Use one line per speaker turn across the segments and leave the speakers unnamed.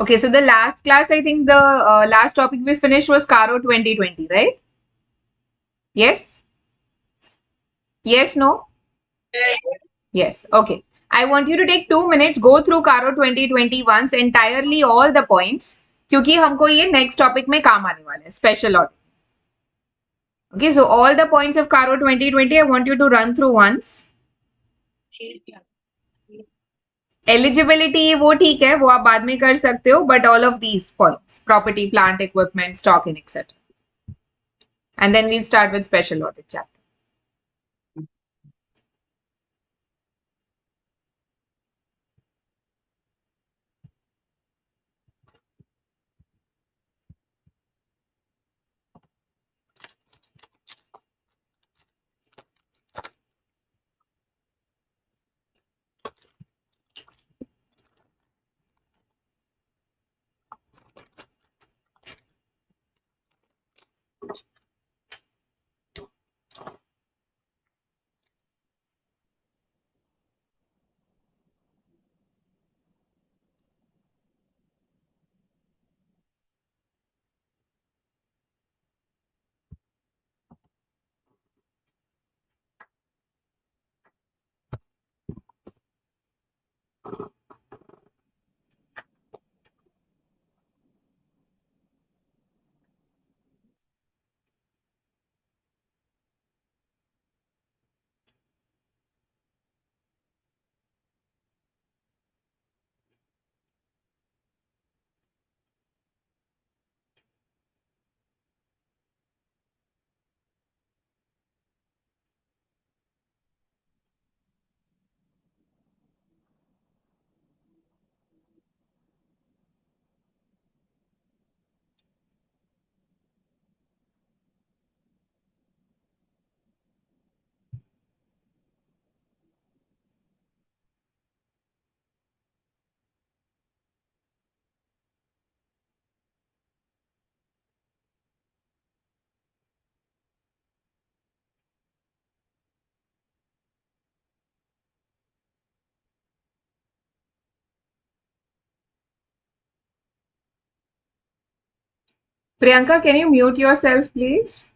Okay, so the last class, I think the last topic we finished was Caro 2020, right? Yes? Yes, no? Yes. Okay. I want you to take 2 minutes, go through Caro 2020 once, entirely all the points, क्योंकि हमको ये next topic में काम आने वाला है, special audit. Okay, so all the points of Caro 2020, I want you to run through once. Eligibility वो ठीक है, वो आप बाद में कर सकते हो, but all of these points, property, plant, equipment, stock, and etc. And then we'll start with special audit chapter. Priyanka, can you mute yourself, please?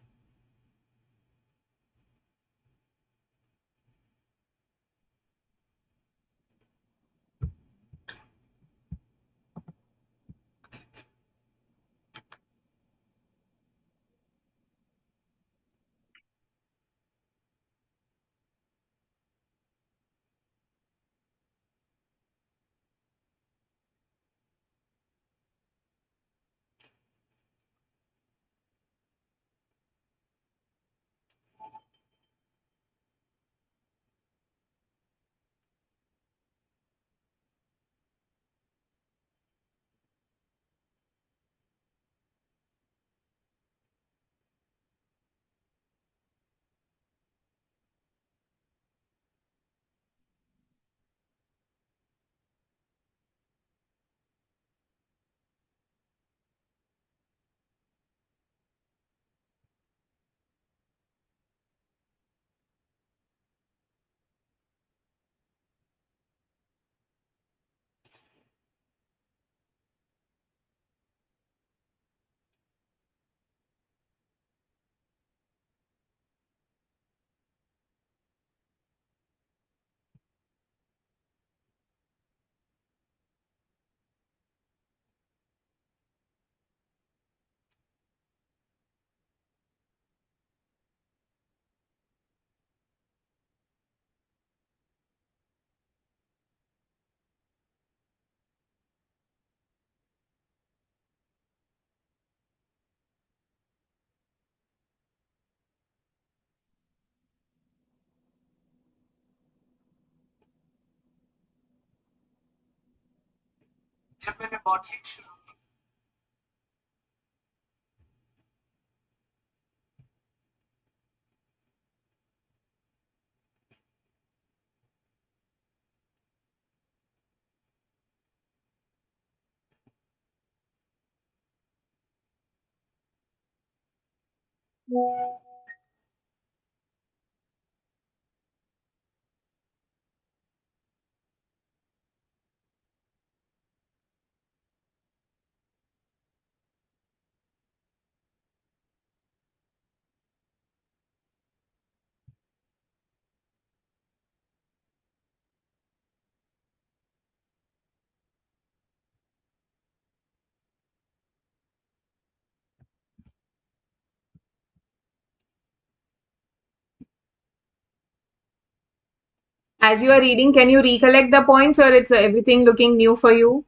As you are reading, can you recollect the points or it's everything looking new for you?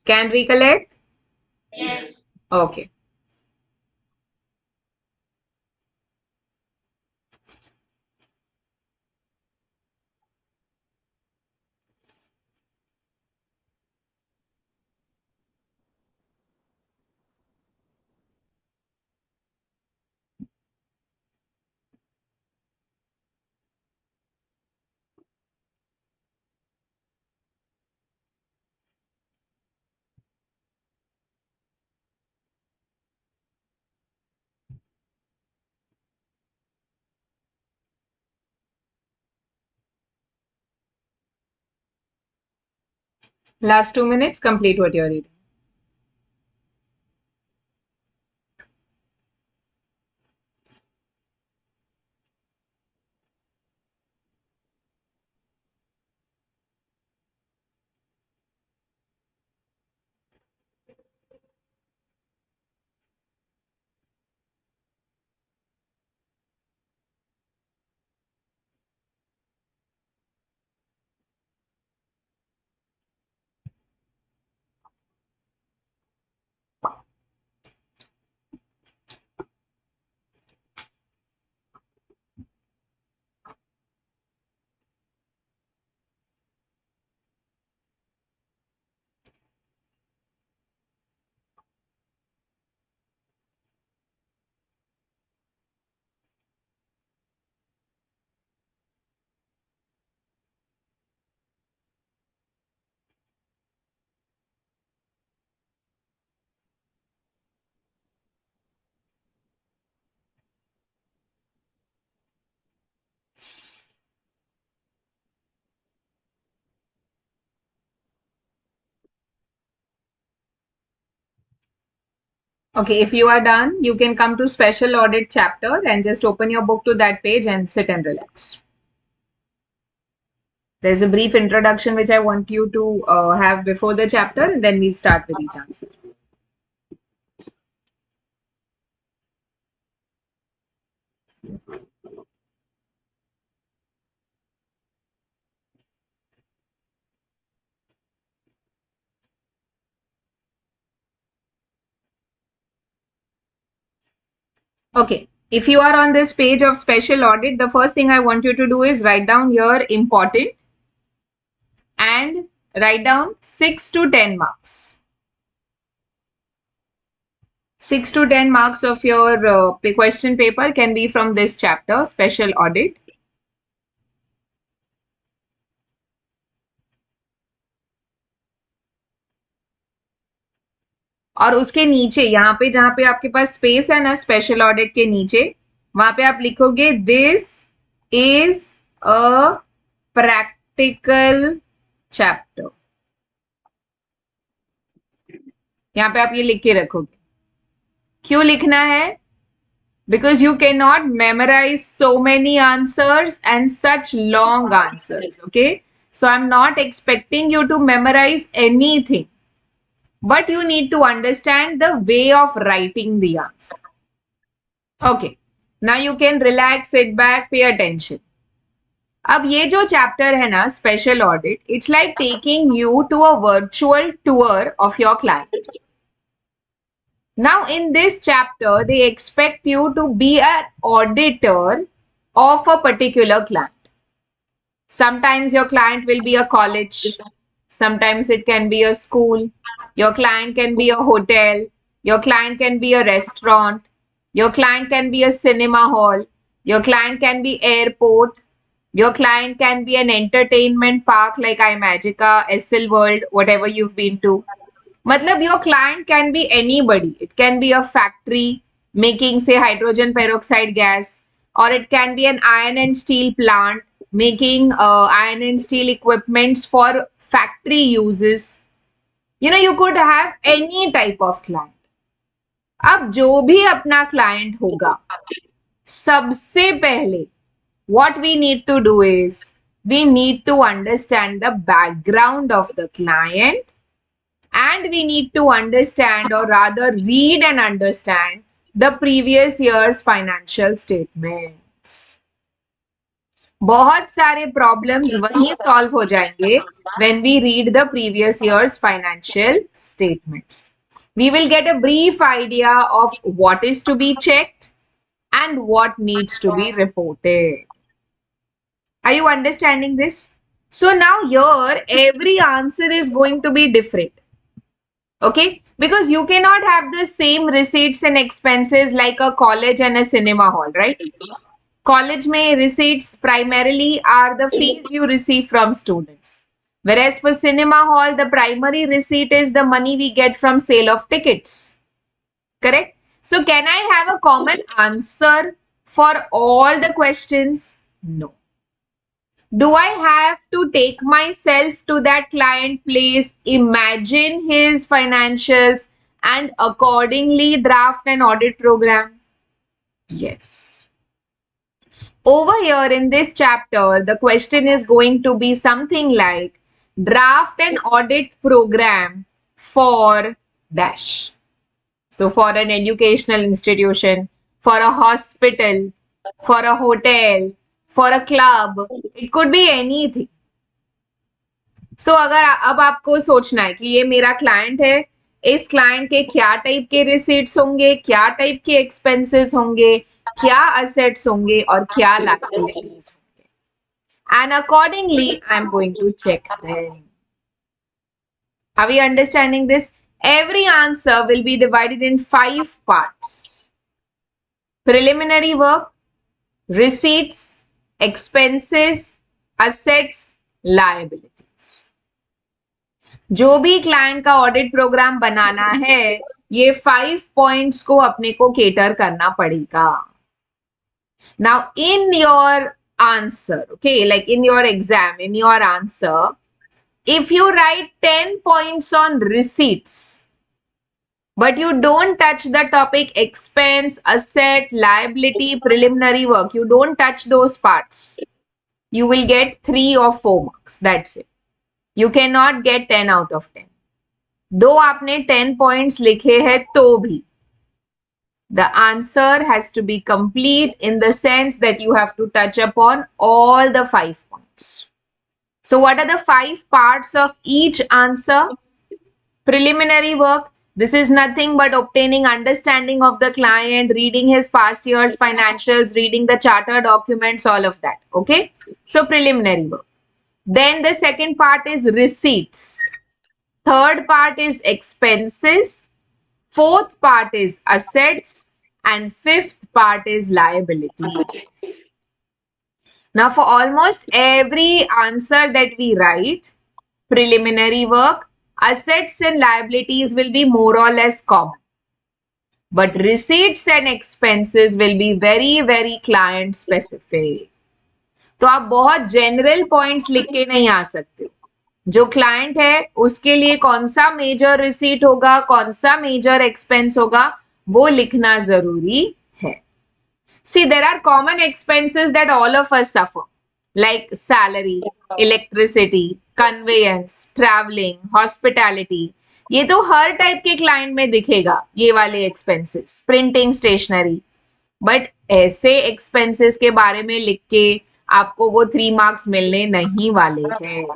Can recollect?
Yes.
Okay. Last 2 minutes, complete what you're reading. Okay, if you are done, you can come to special audit chapter and just open your book to that page and sit and relax. There's a brief introduction which I want you to have before the chapter, and then we'll start with each answer. Okay, if you are on this page of special audit, the first thing I want you to do is write down your important and write down 6 to 10 marks. 6 to 10 marks of your question paper can be from this chapter, special audit. और उसके नीचे यहाँ पे जहाँ पे आपके पास space है ना स्पेशल ऑडिट के नीचे वहां पे आप लिखोगे this is a practical chapter. यहाँ पे आप ये लिख के रखोगे. क्यों लिखना है? Because you cannot memorize so many answers and such long answers. Okay, so I'm not expecting you to memorize anything, but you need to understand the way of writing the answer. Okay, now you can relax, sit back, pay attention. अब ये जो chapter है ना special audit, it's like taking you to a virtual tour of your client. Now, in this chapter, they expect you to be an auditor of a particular client. Sometimes your client will be a college, sometimes it can be a school, your client can be a hotel, your client can be a restaurant, your client can be a cinema hall, your client can be airport, your client can be an entertainment park like iMagica, SL World, whatever you've been to. Matlab, your client can be anybody. It can be a factory making, say, hydrogen peroxide gas, or it can be an iron and steel plant making iron and steel equipments for factory uses. You could have any type of client. अब जो भी अपना client होगा, सबसे पहले what we need to do is we need to understand the background of the client, and we need to understand, or rather read and understand, the previous year's financial statements. बहुत सारे problems वहीं solve हो जाएंगे when we read the previous year's financial statements. We will get a brief idea of what is to be checked and what needs to be reported. Are you understanding this? So now here every answer is going to be different. Okay, because you cannot have the same receipts and expenses like a college and a cinema hall, right? College may receipts primarily are the fees you receive from students. Whereas for cinema hall, the primary receipt is the money we get from sale of tickets. Correct? So can I have a common answer for all the questions? No. Do I have to take myself to that client place, imagine his financials, and accordingly draft an audit program? Yes. Over here in this chapter, the question is going to be something like draft an audit program for dash. So for an educational institution, for a hospital, for a hotel, for a club, it could be anything. सो अगर अब आपको सोचना है कि ये मेरा client है, इस क्लाइंट के क्या टाइप के रिसीट्स होंगे, क्या टाइप के एक्सपेंसेस होंगे, क्या असेट्स होंगे और क्या लायबिलिटीज होंगे, and accordingly I am going to check them. Are we understanding this? Every answer will be divided in 5 parts: preliminary work, receipts, expenses, assets, liabilities. जो भी क्लाइंट का ऑडिट प्रोग्राम बनाना है, ये 5 पॉइंट्स को अपने को केटर करना पड़ेगा. Now in your answer, okay, like in your exam, in your answer, if you write 10 points on receipts but you don't touch the topic expense, asset, liability, preliminary work, you don't touch those parts, you will get 3 or 4 marks. That's it. You cannot get 10 out of 10. दो आपने 10 points लिखे हैं तो भी the answer has to be complete in the sense that you have to touch upon all the 5 points. So what are the 5 parts of each answer? Preliminary work. This is nothing but obtaining understanding of the client, reading his past year's financials, reading the charter documents, all of that. Okay. So preliminary work. Then the second part is receipts. Third part is expenses. Fourth part is assets. And fifth part is liabilities. Now for almost every answer that we write, preliminary work, assets and liabilities will be more or less common. But receipts and expenses will be very, very client specific. तो आप बहुत general points लिख के नहीं आ सकते. जो client है उसके लिए कौन सा major receipt होगा, कौन सा major expense होगा, वो लिखना जरूरी है. See, there are common expenses that all of us suffer, like salary, electricity, conveyance, traveling, hospitality. ये तो हर टाइप के क्लाइंट में दिखेगा, ये वाले एक्सपेंसेस, प्रिंटिंग, स्टेशनरी. बट ऐसे एक्सपेंसेस के बारे में लिख के आपको वो 3 मार्क्स मिलने नहीं वाले हैं.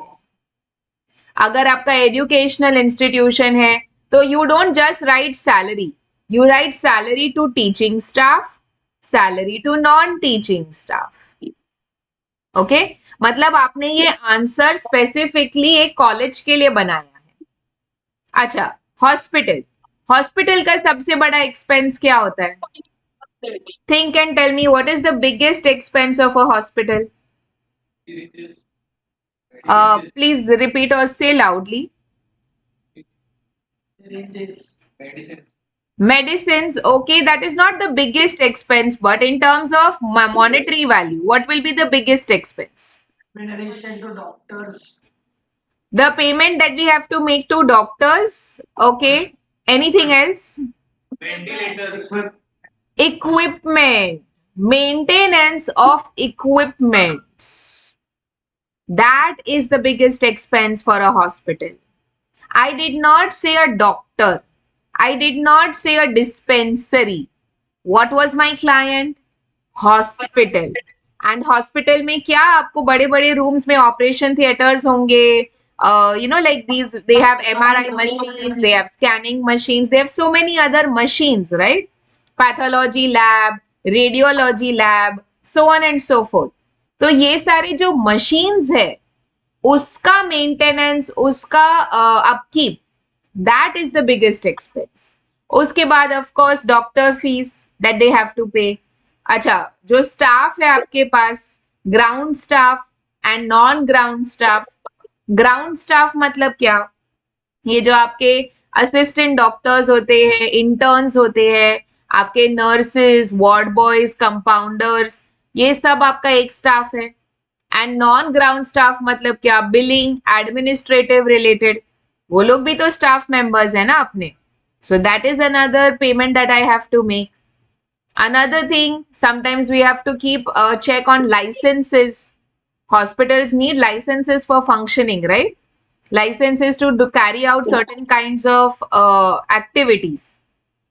अगर आपका एजुकेशनल इंस्टीट्यूशन है तो you don't just write salary, you write salary to teaching staff, salary to non teaching staff. Okay, मतलब आपने ये आंसर स्पेसिफिकली एक कॉलेज के लिए बनाया है. अच्छा, हॉस्पिटल, हॉस्पिटल का सबसे बड़ा एक्सपेंस क्या होता है? Think and tell me what is the biggest expense of a hospital. Please repeat और से loudly. Medicines, okay, that is not the biggest expense, but in terms of monetary value, what will be the biggest expense?
Donation to doctors.
The payment that we have to make to doctors, okay. Anything else?
Ventilators.
Equipment, maintenance of equipments. That is the biggest expense for a hospital. I did not say a doctor. I did not say a dispensary. What was my client? Hospital. And hospital में क्या आपको बड़े बड़े rooms में operation theatres होंगे, like these, they have MRI machines, they have scanning machines, they have so many other machines, right? Pathology lab, radiology lab, so on and so forth. तो ये सारे जो machines है उसका मेंटेनेंस, उसका upkeep, that is the biggest expense. उसके बाद of course doctor fees that they have to pay. अच्छा, जो स्टाफ है आपके पास, ground staff and non ground staff. Ground staff मतलब क्या? ये जो आपके असिस्टेंट डॉक्टर्स होते हैं, इंटर्न्स होते हैं, आपके नर्सेस, वार्ड बॉयज, कंपाउंडर्स, ये सब आपका एक स्टाफ है. एंड नॉन ग्राउंड स्टाफ मतलब क्या? बिलिंग, एडमिनिस्ट्रेटिव रिलेटेड, वो लोग भी तो स्टाफ मेंबर्स है ना अपने. So that is another payment that I have to make. Another thing, sometimes we have to keep a check on licenses. Hospitals need licenses for functioning, right? Licenses to carry out certain kinds of activities.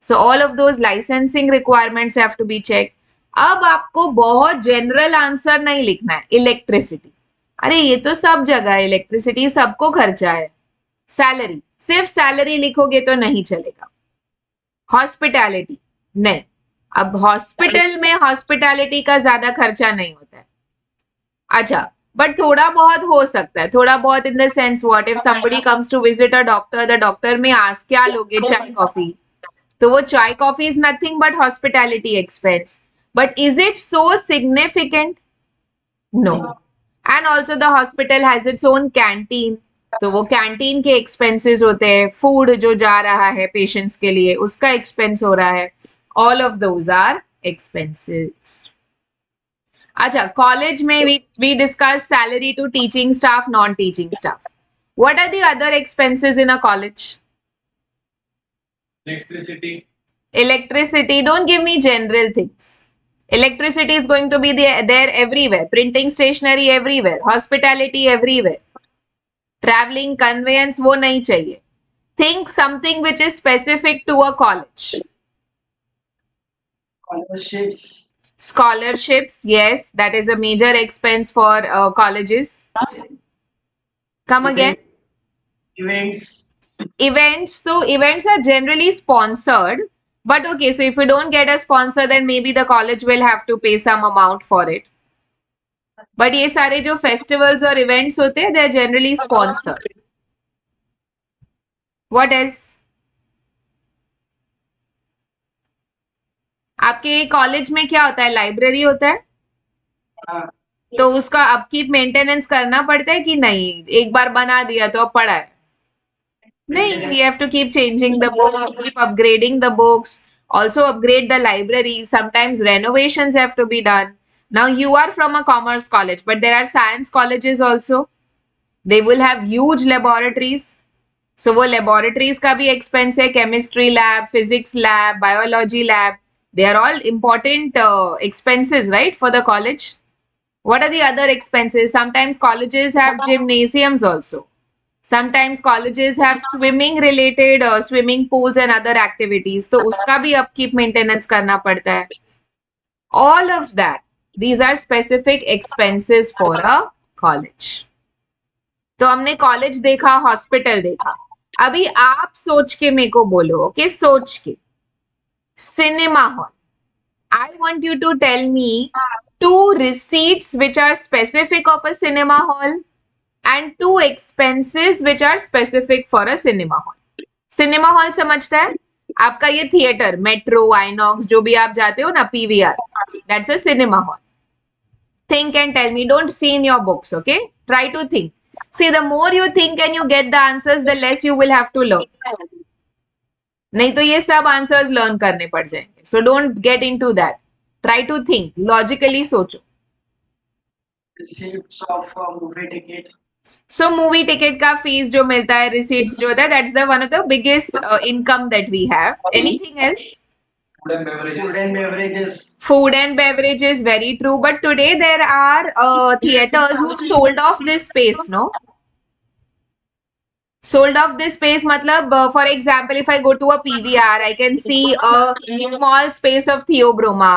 So all of those licensing requirements have to be checked. अब आपको बहुत general answer नहीं लिखना है. Electricity, अरे ये तो सब जगह है, इलेक्ट्रिसिटी सबको खर्चा है. सैलरी, सिर्फ सैलरी लिखोगे तो नहीं चलेगा. हॉस्पिटैलिटी नहीं. अब हॉस्पिटल में हॉस्पिटैलिटी का ज्यादा खर्चा नहीं होता है. अच्छा, बट थोड़ा बहुत हो सकता है. थोड़ा बहुत in the sense, what if somebody comes to visit a doctor, the doctor में आज क्या लोगे, चाय कॉफी, तो वो चाय coffee is nothing but hospitality expense. But is it so significant? No. And also the hospital has its own canteen, तो वो कैंटीन के एक्सपेंसेस होते हैं. फूड जो जा रहा है पेशेंट्स के लिए, उसका एक्सपेंस हो रहा है. All of those are expenses. अच्छा, कॉलेज में we discuss salary to teaching staff, non-teaching staff. What are the other expenses in a college?
Electricity.
Electricity, don't give me general things. Electricity is going to be there everywhere. Printing stationery everywhere. Hospitality everywhere. Traveling, conveyance, वो नहीं चाहिए. Think something which is specific to a college.
Scholarships.
Scholarships, yes, that is a major expense for colleges. Come again.
Events.
Events, so events are generally sponsored, but okay, so if you don't get a sponsor, then maybe the college will have to pay some amount for it. But ये सारे जो festivals और events होते हैं, they are generally sponsored. What else? आपके college में क्या होता है? लाइब्रेरी होता है, तो उसका अपकीप मेंटेनेंस करना पड़ता है कि नहीं? एक बार बना दिया तो अब पड़ा है? नहीं, we have to keep changing the books, keep upgrading the books, also upgrade the library. Sometimes renovations have to be done. Now you are from a commerce college, but there are science colleges also. They will have huge laboratories. So वो laboratories का भी expense है. Chemistry lab, physics lab, biology lab. They are all important expenses, right, for the college. What are the other expenses? Sometimes colleges have gymnasiums also. Sometimes colleges have swimming related swimming pools and other activities. तो उसका भी upkeep maintenance करना पड़ता है. All of that, these are specific expenses for a college. तो हमने college देखा, hospital देखा. अभी आप सोच के मेरे को बोलो, ओके? सोच के. Cinema hall. I want you to tell me 2 receipts which are specific of a cinema hall and 2 expenses which are specific for a cinema hall. Cinema hall समझता है? आपका ये थिएटर, मेट्रो, आइनॉक्स, जो भी आप जाते हो ना, PVR, that's a cinema hall. Think and tell me. Don't see in your books, okay? Try to think. See, the more you think and you get the answers, the less you will have to learn. नहीं तो ये सब answers learn करने पड़ जाएंगे. So don't get into that. Try to think, logically सोचो.
Receipts of movie ticket.
So movie ticket का fees जो मिलता है, रिसीट्स जो होता है, that's the one of the biggest income that we have. Anything else?
Food and beverages. Food and beverages.
Food and beverages, very true. But today there are theaters who've sold off this space, no? Sold off this space matlab, for example, if I go to a PVR, I can see a small space of Theobroma.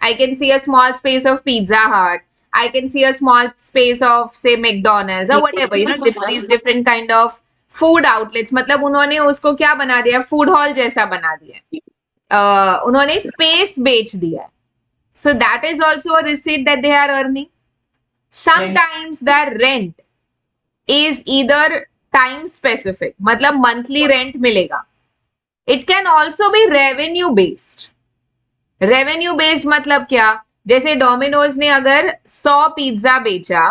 I can see a small space of Pizza Hut. I can see a small space of say McDonald's or whatever, these different kind of food outlets. मतलब उन्होंने उसको क्या बना दिया, food hall जैसा बना दिया, उन्होंने स्पेस बेच दिया है. So that is also a receipt that they are earning. Sometimes the rent is either time specific, मतलब monthly rent मिलेगा. It can also be revenue based. Revenue based मतलब क्या, जैसे डोमिनोज ने अगर 100 पिज्जा बेचा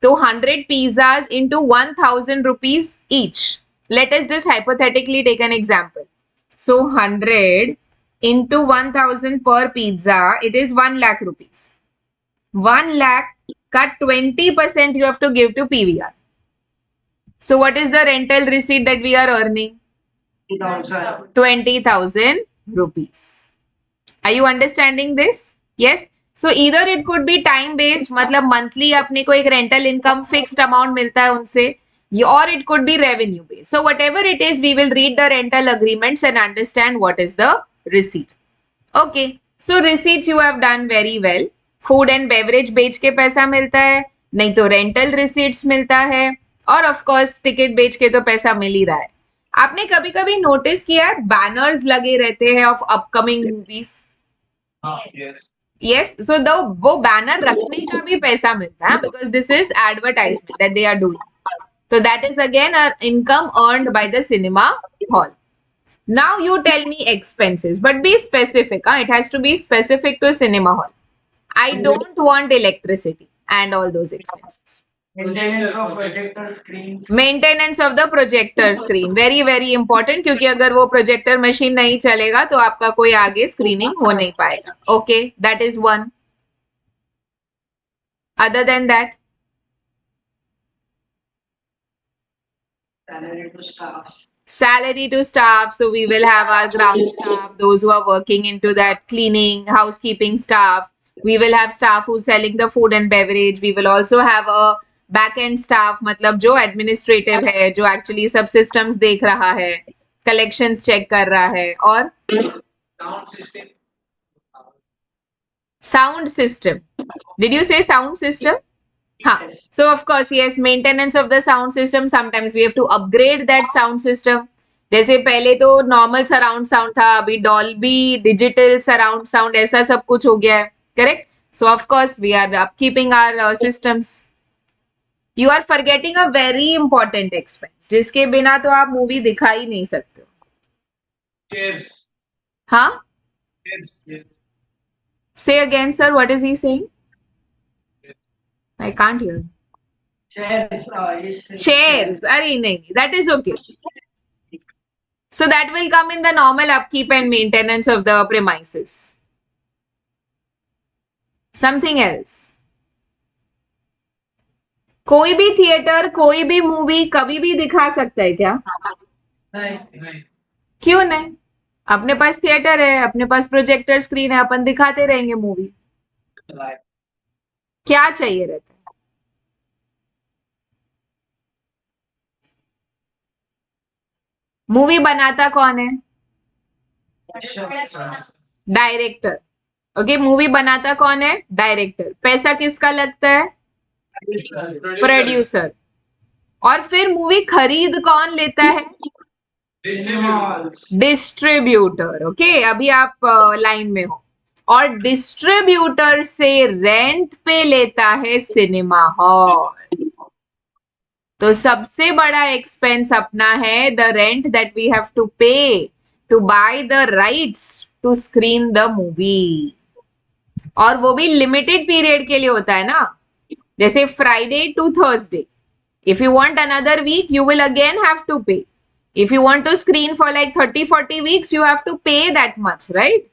तो 100 pizzas into 1000 rupees each. Let us just hypothetically take an example. So 100 into 1000 per pizza, it is 1 lakh rupees. 1 lakh cut 20% you have to give to PVR. So what is the rental receipt that we are earning? 20,000 rupees. Are you understanding this? Yes. So either it could be time based, मतलब monthly अपने को एक rental income fixed amount मिलता है उनसे, or it could be revenue based. So whatever it is, we will read the rental agreements and understand what is the receipt. Okay. So receipts you have done very well. Food and beverage बेच के पैसा मिलता है, नहीं तो rental receipts मिलता है, और of course ticket बेच के तो पैसा मिल ही रहा है. आपने कभी कभी नोटिस किया है बैनर्स लगे रहते हैं of upcoming movies? Yes. So the वो बैनर रखने का भी पैसा मिलता है, because this is advertisement that they are doing. So that is again an income earned by the cinema hall. Now you tell me expenses, but be specific. It has to be specific to cinema hall. I don't want electricity and all those expenses.
Maintenance of projector screens.
Maintenance of the projector screen, very very important, क्योंकि अगर वो projector machine नहीं चलेगा तो आपका कोई आगे screening हो नहीं पाएगा. Okay, that is one. Other than that,
Salary to staff.
salary to staff. So we will have our ground staff, those who are working into that cleaning, housekeeping staff. We will have staff who's selling the food and beverage. We will also have a back and staff, मतलब जो administrative है, जो actually सब systems देख रहा है, collections check कर रहा है, और साउंड सिस्टम. डिड यू से साउंड सिस्टम? हाँ. So of course, yes, maintenance of the sound system. Sometimes we have to upgrade that sound system. जैसे पहले तो नॉर्मल सराउंड साउंड था, अभी डॉल्बी डिजिटल सराउंड साउंड, ऐसा सब कुछ हो गया है. Correct. So of course we are upkeeping our systems. You are forgetting a very important expense, जिसके बिना तो आप मूवी दिखा ही नहीं सकते.
Chairs.
हाँ?
Chairs.
Say again, sir. What is he saying? I can't hear.
Chairs.
Chairs. अरे नहीं, that is okay. So that will come in the normal upkeep and maintenance of the premises. Something else. कोई भी theatre, कोई भी movie कभी भी दिखा सकता है क्या?
नहीं.
क्यों नहीं? अपने पास थिएटर है, अपने पास प्रोजेक्टर स्क्रीन है, अपन दिखाते रहेंगे मूवी. क्या चाहिए रहता है? मूवी बनाता कौन है? डायरेक्टर. ओके, मूवी बनाता कौन है? डायरेक्टर. पैसा किसका लगता है? प्रोड्यूसर. और फिर मूवी खरीद कौन लेता है? डिस्ट्रीब्यूटर. ओके, अभी आप लाइन में हो. और डिस्ट्रीब्यूटर से रेंट पे लेता है सिनेमा हॉल. तो सबसे बड़ा एक्सपेंस अपना है the rent that we have to pay to buy the rights to screen the movie. और वो भी लिमिटेड पीरियड के लिए होता है ना, जैसे Friday to Thursday. If you want another week you will again have to pay. If you want to screen for like 30-40 weeks you have to pay that much, right?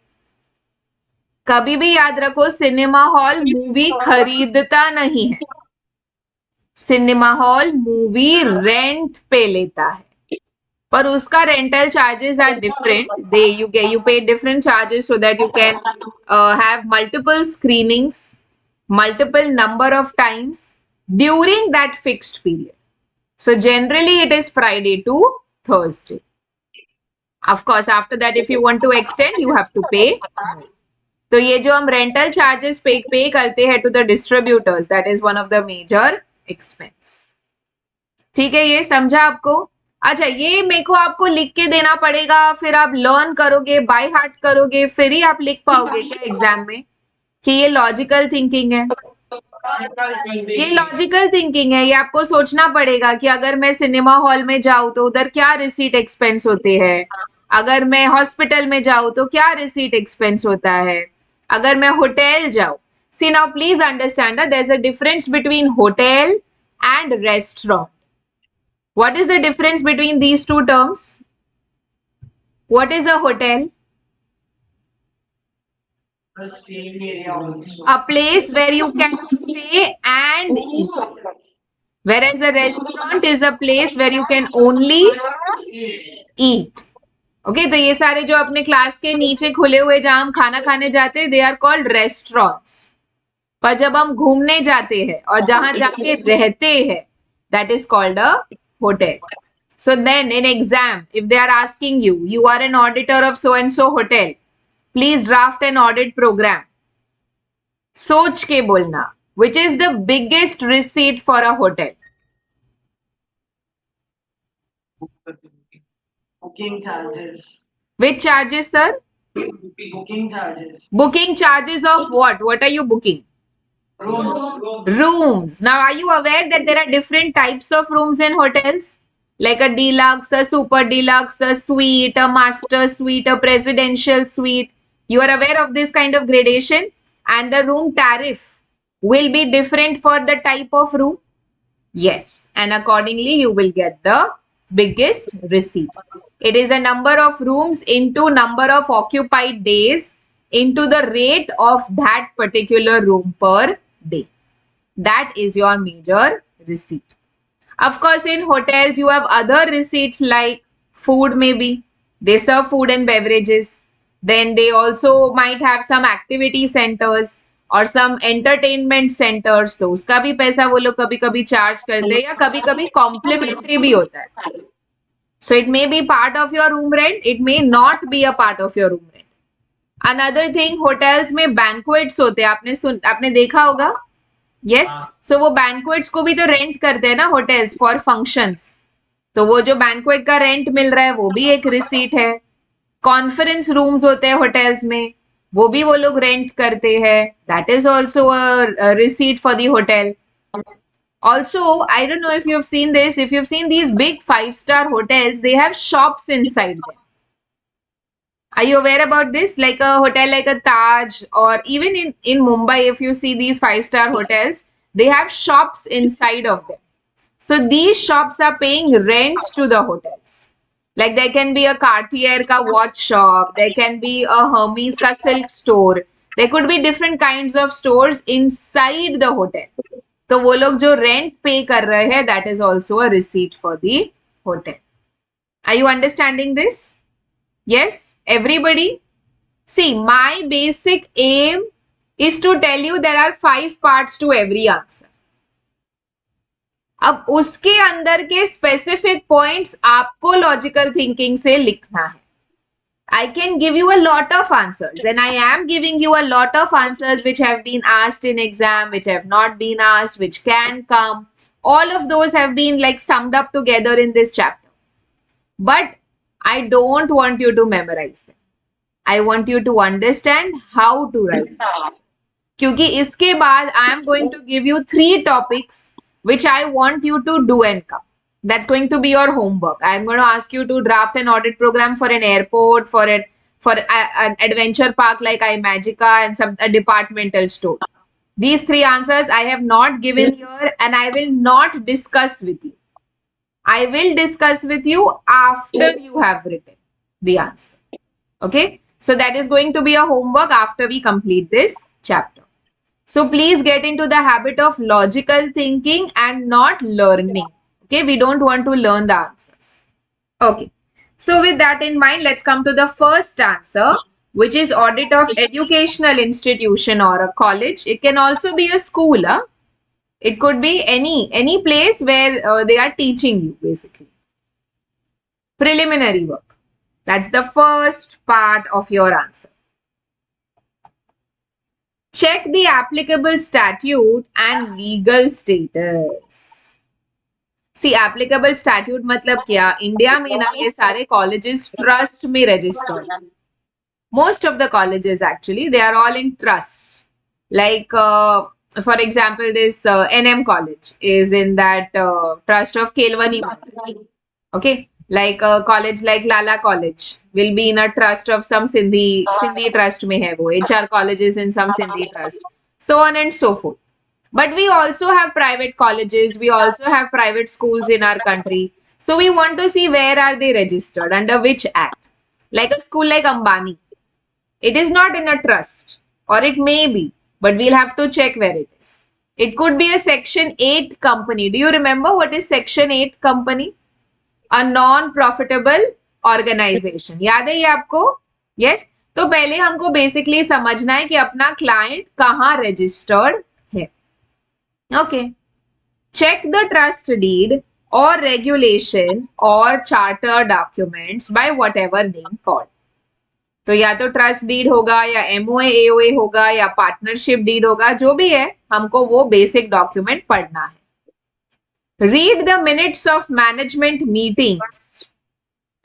कभी भी याद रखो, सिनेमा हॉल मूवी खरीदता नहीं है. Cinema hall movie rent पे लेता है, पर उसका rental charges are different. They you pay different charges so that you can have multiple screenings, multiple number of times during that fixed period. So generally it is Friday to Thursday. Of course, after that if you want to extend you have to pay. तो ये जो हम rental charges पे करते हैं to the distributors, that is one of the major expense. ठीक है, ये समझा आपको? अच्छा, ये मेरे को आपको लिख के देना पड़ेगा, फिर आप लर्न करोगे, बाय हार्ट करोगे, फिर ही आप लिख पाओगे क्या एग्जाम में कि ये लॉजिकल थिंकिंग है? ये लॉजिकल थिंकिंग है, ये आपको सोचना पड़ेगा कि अगर मैं सिनेमा हॉल में जाऊं तो उधर क्या रिसीट एक्सपेंस होते हैं, अगर मैं हॉस्पिटल में जाऊं तो क्या रिसीट एक्सपेंस होता है, अगर मैं होटल जाऊं। See now please understand there is a difference between hotel and restaurant. What is the difference between these two terms? What is a hotel?
The staying area also.
A place where you can stay and eat. Whereas a restaurant is a place where you can only eat. Okay, तो ये सारे जो अपने class के नीचे खुले हुए जहां हम खाना खाने जाते हैं, दे आर कॉल्ड रेस्टोरेंट्स. पर जब हम घूमने जाते हैं और जहां जाके रहते हैं, that is called a hotel. So then in exam, if they are asking you, you are an auditor of so and so hotel, please draft an audit program. सोच के बोलना, which is the biggest receipt for a hotel?
Booking charges.
Which charges, sir?
Booking charges.
Booking charges of what? What are you booking?
Rooms.
Rooms. Now, are you aware that there are different types of rooms in hotels? Like a deluxe, a super deluxe, a suite, a master suite, a presidential suite. You are aware of this kind of gradation? And the room tariff will be different for the type of room? Yes. And accordingly, you will get the biggest receipt. It is a number of rooms into number of occupied days into the rate of that particular room per day. That is your major receipt. Of course, in hotels, you have other receipts like food, maybe. They serve food and beverages. Then they also might have some activity centers or some entertainment centers. तो उसका भी पैसा वो लोग कभी कभी charge करते हैं या कभी कभी कॉम्प्लीमेंट्री भी होता है. So it may be part of your room rent, it may not be a part of your room rent. Another thing, hotels में banquets होते हैं, आपने देखा होगा. यस, सो वो बैंक्वेट्स को भी तो रेंट करते हैं ना होटल्स फॉर फंक्शंस. तो वो जो बैंक्वेट का रेंट मिल रहा है वो भी एक रिसीट है. कॉन्फ्रेंस रूम्स होते हैं होटल्स में, वो भी वो लोग रेंट करते हैं, that is also a receipt for the hotel. Also, I don't know if you've seen this, if you've seen these big 5-star hotels, they have shops inside them. Are you aware about this? Like a hotel like a Taj, or even in Mumbai, if you see these 5-star hotels, they have shops inside of them. So these shops are paying rent to the hotels. Like there can be a Cartier ka watch shop, there can be a Hermes ka silk store, there could be different kinds of stores inside the hotel. तो वो लोग जो rent पे कर रहे हैं, that is also a receipt for the hotel. Are you understanding this? Yes, everybody? See, my basic aim is to tell you there are 5 parts to every answer. अब उसके अंदर के स्पेसिफिक पॉइंट्स आपको logical thinking से लिखना है. I can give you a lot of answers, and I am giving you a lot of answers which have been asked in exam, which have not been asked, which can come. All of those have been like summed up together in this chapter. But I don't want you to memorize them. I want you to understand how to write them. क्योंकि इसके बाद I am going to give you 3 topics which I want you to do and come. That's going to be your homework. I'm going to ask you to draft an audit program for an airport, for an adventure park like iMagica, and a departmental store. These 3 answers I have not given here, and I will not discuss with you. I will discuss with you after you have written the answer. Okay? So that is going to be a homework after we complete this chapter. So please get into the habit of logical thinking and not learning. Okay, we don't want to learn the answers. Okay, so with that in mind, let's come to the first answer, which is audit of educational institution or a college. It can also be a school. It could be any place where they are teaching you, basically. Preliminary work. That's the first part of your answer. check the applicable statute and legal status. See applicable statute मतलब क्या, India में ना ये सारे colleges trust में registered, most of the colleges actually they are all in trusts, like for example this NM college is in that trust of Kelvani Mandal. Okay, like a college like Lala college will be in a trust of some Sindhi trust mein hai wo, HR college is in some Sindhi trust, so on and so forth. But we also have private colleges, we also have private schools in our country, so we want to see where are they registered, under which act. Like a school like Ambani, it is not in a trust, or it may be, but we'll have to check where it is. It could be a Section 8 company. Do you remember what is Section 8 company? A non-profitable organization. याद है ये आपको? Yes? तो पहले हमको basically समझना है कि अपना क्लाइंट कहाँ रजिस्टर्ड है. Okay. Check the trust deed or regulation or charter documents by whatever name called. तो या तो ट्रस्ट डीड होगा या एमओए एओए होगा या पार्टनरशिप डीड होगा, जो भी है हमको वो बेसिक डॉक्यूमेंट पढ़ना है. Read the minutes of management meetings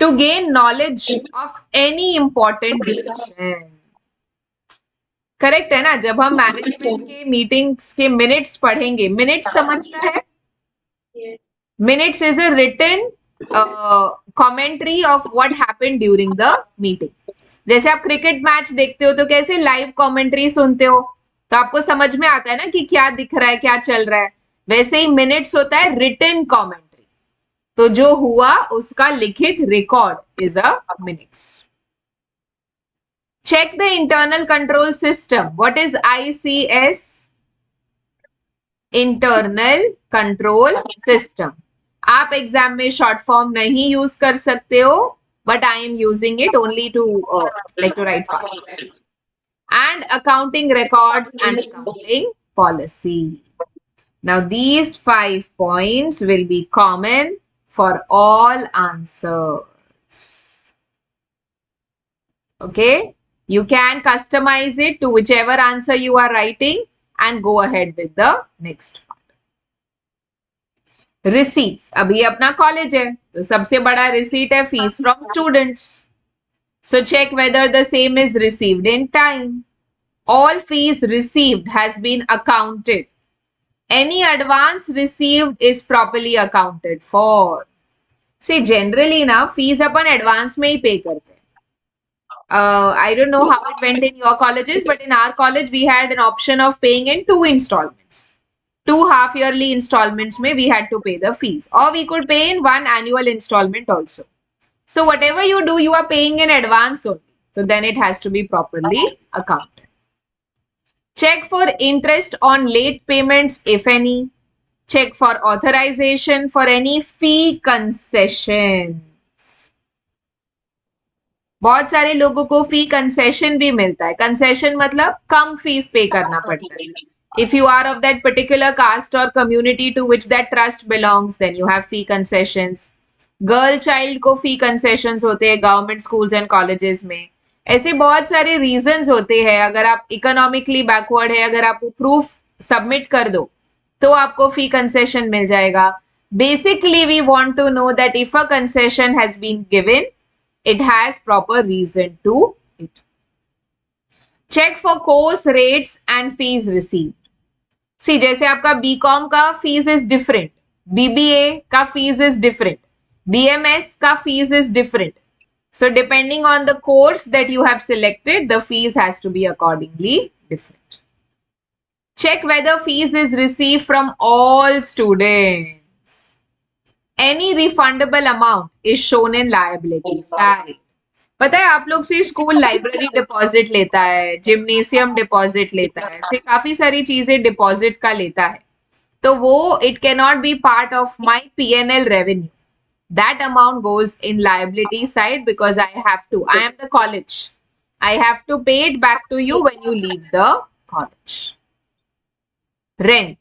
to gain knowledge of any important decision. Correct है ना, जब हम मैनेजमेंट के मीटिंग्स के मिनट्स पढ़ेंगे, मिनट्स समझता है, minutes is a written commentary of what happened during the meeting. जैसे आप क्रिकेट मैच देखते हो तो कैसे लाइव कमेंट्री सुनते हो, तो आपको समझ में आता है ना कि क्या दिख रहा है, क्या चल रहा है. वैसे ही मिनट्स होता है रिटन कमेंट्री, तो जो हुआ उसका लिखित record is a minutes. Check the internal control system. What is ICS? Internal control system. आप एग्जाम में शॉर्ट फॉर्म नहीं यूज कर सकते हो, but I am using it only to write fast. And accounting records and accounting policy. Now these 5 points will be common for all answers. Okay, you can customize it to whichever answer you are writing and go ahead with the next part. Receipts. अभी अपना college है तो सबसे बड़ा receipt है fees from students. So check whether the same is received in time. All fees received has been accounted. Any advance received is properly accounted for. See, generally ना fees अपन advance में ही pay करते हैं. I don't know how it went in your colleges, but in our college we had an option of paying in 2 installments. 2 half-yearly installments में we had to pay the fees, or we could pay in 1 annual installment also. So whatever you do, you are paying in advance only. So then it has to be properly accounted. Check for interest on late payments, if any. Check for authorization for any fee concessions. बहुत सारे लोगों को फी concession भी मिलता है. Concession मतलब कम fees पे करना पड़ता है. If you are of that particular caste or community to which that trust belongs, then you have fee concessions. Girl child को fee concessions होते हैं government schools and colleges में. ऐसे बहुत सारे reasons होते हैं. अगर आप economically backward है, अगर आप proof submit कर दो तो आपको fee concession मिल जाएगा. Basically we want to know that if a concession has been given, it has proper reason to it. Check for course rates and fees received. सी जैसे आपका बीकॉम का फीस इज डिफरेंट, बीबीए का fees is different, BMS का fees is different. So depending on the course that you have selected, the fees has to be accordingly different. Check whether fees is receive from all students. Any refundable amount is shown in liability side. पता है आप लोग से school library deposit लेता है, gymnasium deposit लेता है, ऐसे काफी सारी चीजें डिपॉजिट का लेता है. तो वो it can not be part of my PNL revenue. That amount goes in liability side because I am the college. I have to pay it back to you when you leave the college. Rent.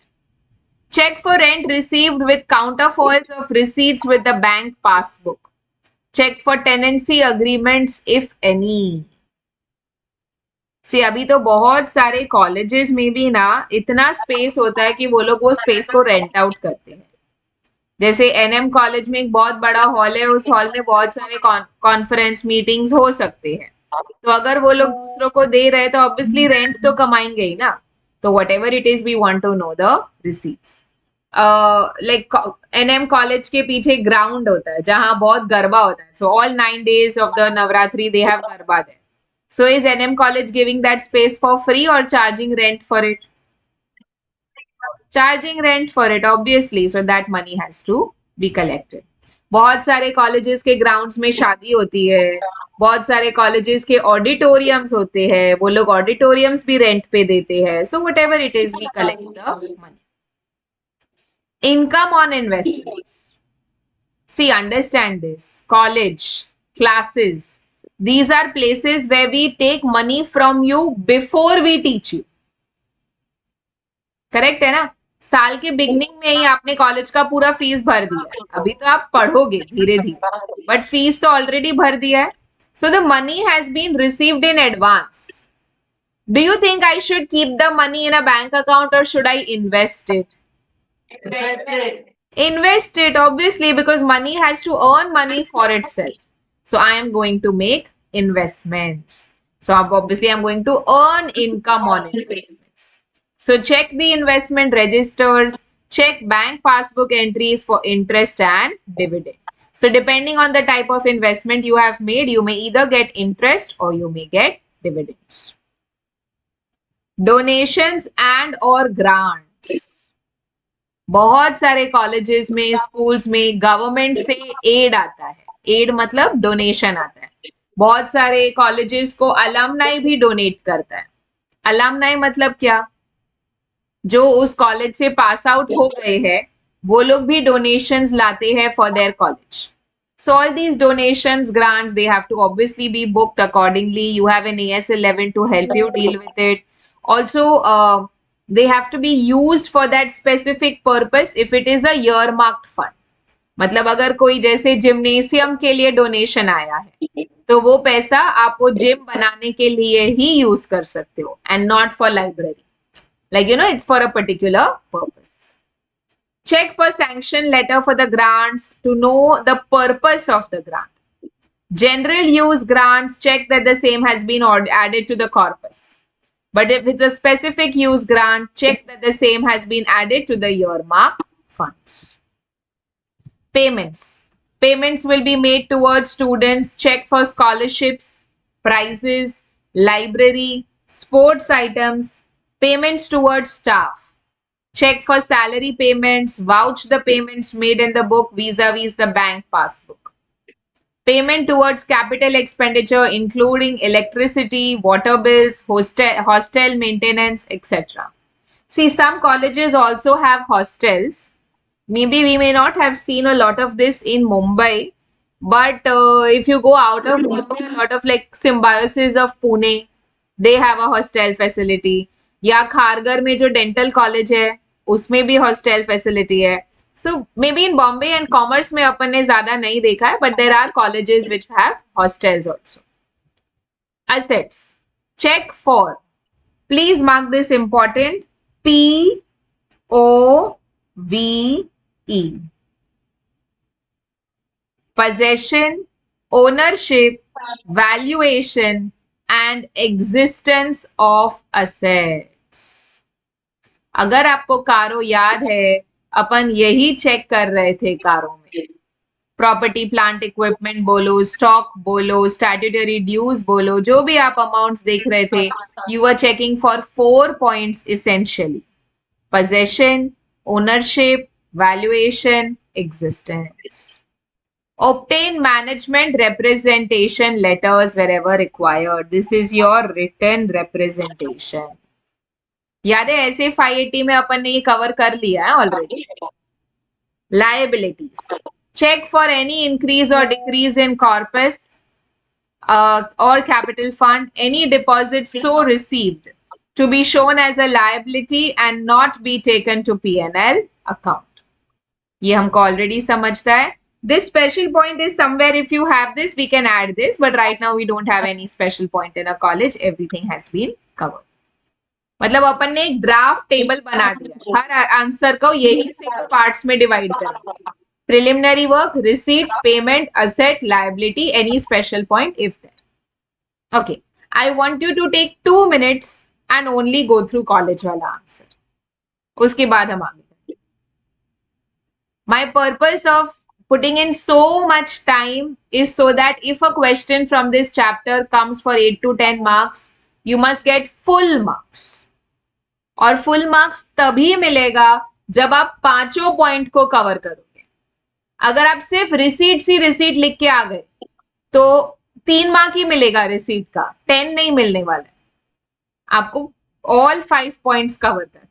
Check for rent received with counterfoils of receipts with the bank passbook. Check for tenancy agreements if any. सी अभी तो बहुत सारे colleges में भी ना इतना space होता है कि वो लोग वो स्पेस को रेंट आउट करते हैं। जैसे एनएम कॉलेज में एक बहुत बड़ा हॉल है, उस हॉल में बहुत सारे कॉन्फ्रेंस मीटिंग्स हो सकते हैं। तो अगर वो लोग दूसरों को दे रहे हैं तो ऑब्वियसली रेंट तो कमाएंगे ही ना। तो whatever it is we want to know the receipts. Like NM college के पीछे ग्राउंड होता है जहां बहुत गरबा होता है, so all 9 days of the Navratri they have garba there. So is NM college giving that space for free or charging rent for it? Charging rent for it, obviously. So that money has to be collected. बहुत सारे colleges के grounds में शादी होती है, बहुत सारे colleges के ऑडिटोरियम्स होते हैं, वो लोग ऑडिटोरियम्स भी रेंट पे देते हैं. So whatever it is, we collect the money. Income on investments. See, understand this. College, classes, these are places where we take money from you before we teach you. Correct है ना? साल के beginning में ही आपने college का पूरा fees भर दिया है, अभी तो आप पढ़ोगे धीरे धीरे, बट फीस तो ऑलरेडी भर दिया है. So the money has been received in advance. Do you think I should keep the money in a bank account और should I invest it? Invest it, obviously, because money has to earn money for itself. So I am going to make investments. So obviously I'm going to earn income on investments. So check the investment registers, check bank passbook entries for interest and dividend. So depending on the type of investment you have made, you may either get interest or you may get dividends. Donations and or grants. बहुत सारे colleges में, schools में government से add आता है. Add मतलब donation आता है. बहुत सारे कॉलेजेस को अलमनाई भी डोनेट करता है. अलमनाई मतलब क्या? जो उस कॉलेज से पास आउट हो गए हैं वो लोग भी डोनेशंस लाते हैं for their college. So all these donations, grants, they have to obviously be booked accordingly. You have an AS11 to help you deal with it. Also, they have to be used for that specific purpose if it is a earmarked fund. मतलब अगर कोई जैसे gymnasium के लिए donation आया है तो वो पैसा आप वो जिम बनाने के लिए ही यूज कर सकते हो and not for library. Like, you know, it's for a particular purpose. Check for sanction letter for the grants to know the purpose of the grant. General use grants, check that the same has been added to the corpus. But if it's a specific use grant, check that the same has been added to the earmark funds. Payments. Payments will be made towards students. Check for scholarships, prizes, library, sports items, payments towards staff. Check for salary payments, vouch the payments made in the book vis-a-vis the bank passbook. Payment towards capital expenditure including electricity, water bills, hostel maintenance, etc. See, some colleges also have hostels. Maybe we may not have seen a lot of this in Mumbai, but if you go out of Mumbai, a lot of like Symbiosis of Pune, they have a hostel facility. या खारगर में जो dental college है उसमें भी hostel facility है. So may be in Bombay and commerce में अपन ने ज्यादा नहीं देखा है, but there are colleges which have hostels also. Assets. Check for, please mark this important, POVE. Possession, ownership, valuation and existence of assets. अगर आपको कारो याद है, अपन यही चेक कर रहे थे कारों में. प्रॉपर्टी प्लांट इक्विपमेंट बोलो, स्टॉक बोलो, स्टैट्यूटरी ड्यूज बोलो, जो भी आप अमाउंट्स देख रहे थे, you are checking for 4 points essentially: possession, ownership, valuation, existence. Obtain management representation letters wherever required. This is your written representation. याद है ऐसे 580 में अपन ने ये कवर कर लिया है already. Liabilities. Check for any increase or decrease in corpus or capital fund. Any deposits so received to be shown as a liability and not be taken to P&L account. ये हमको already समझता है. This special point is somewhere, if you have this, we can add this, but right now we don't have any special point in a college. Everything has been covered. मतलब अपन ने एक draft table बना दिया, हर answer को यही 6 parts में divide करेंगे. Preliminary work, receipts, payment, asset, liability, any special point if there. Okay. I want you to take 2 minutes and only go through college वाला answer. उसके बाद हम आगे करेंगे. My purpose of putting in so much time is so that if a question from this chapter comes for 8 to 10 marks, you must get full marks. और full marks तभी मिलेगा जब आप पांचों पॉइंट को कवर करोगे. अगर आप सिर्फ रिसीट रिसीट लिख के आ गए तो 3 मार्क ही मिलेगा रिसीट का, 10 नहीं मिलने वाला है. आपको ऑल 5 पॉइंट्स कवर करना है.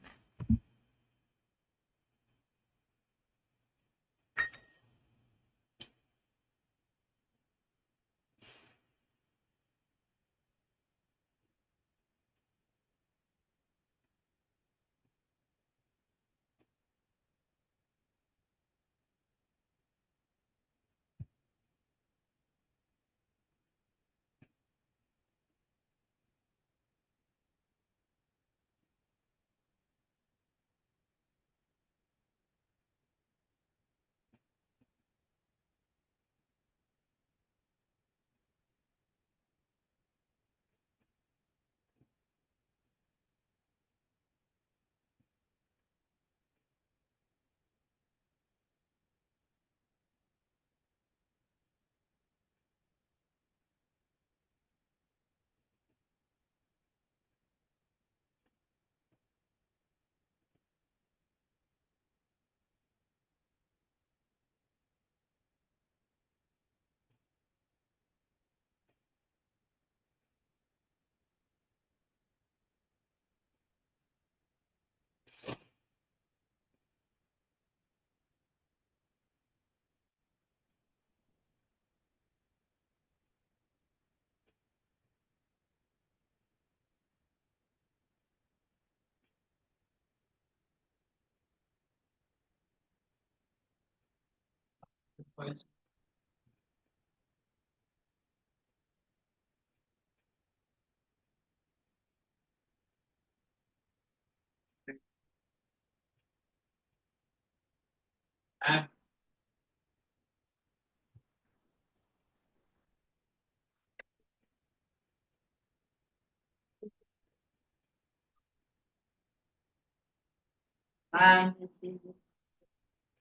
And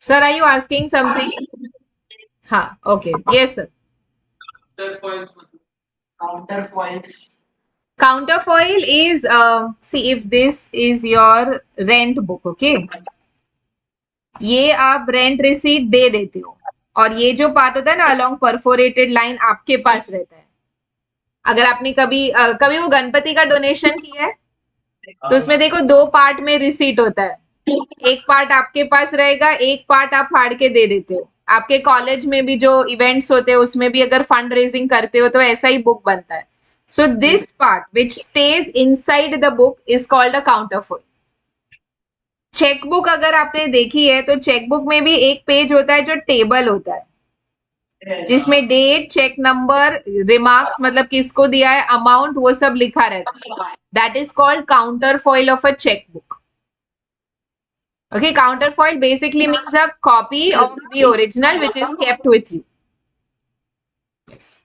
सर, आर यू आस्किंग समथिंग? हाँ, okay, yes sir.
counterfoils.
Counterfoil is, see, if this is your rent book, okay? ये आप रेंट रिसीट दे देते हो और ये जो पार्ट होता है ना अलोंग परफोरेटेड लाइन, आपके पास रहता है. अगर आपने कभी वो गणपति का डोनेशन किया है तो उसमें देखो 2 पार्ट में रिसीट होता है. एक पार्ट आपके पास रहेगा, एक पार्ट आप फाड़ के दे देते हो. आपके कॉलेज में भी जो इवेंट्स होते हैं उसमें भी अगर फंड रेजिंग करते हो तो ऐसा ही बुक बनता है. So this part which stays inside the book is called a counterfoil. Chequebook अगर आपने देखी है तो चेकबुक में भी एक पेज होता है जो टेबल होता है,
Yes.
जिसमें डेट, चेक नंबर, रिमार्क्स मतलब किसको दिया है, अमाउंट, वो सब लिखा रहता है. That is called counter foil of a chequebook. Okay, counterfoil basically means a copy of the original which is kept with you. Yes.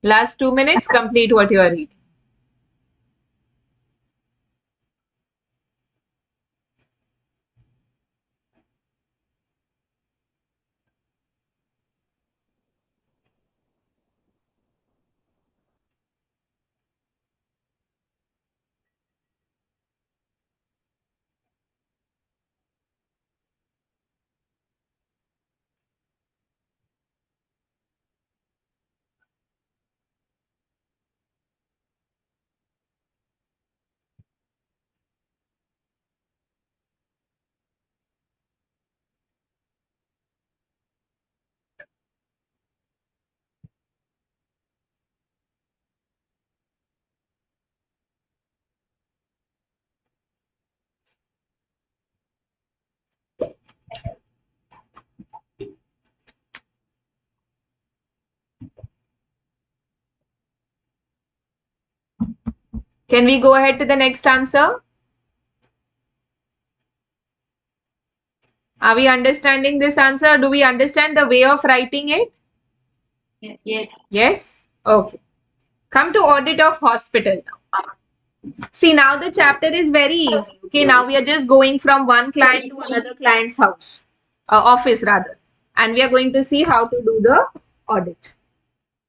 Last 2 minutes, complete what you are reading. Can we go ahead to the next answer? Are we understanding this answer? Do we understand the way of writing it?
Yes.
Yes? Okay. Come to audit of hospital now. See, now the chapter is very easy. Okay, now we are just going from one client to another client's house, office rather, and we are going to see how to do the audit.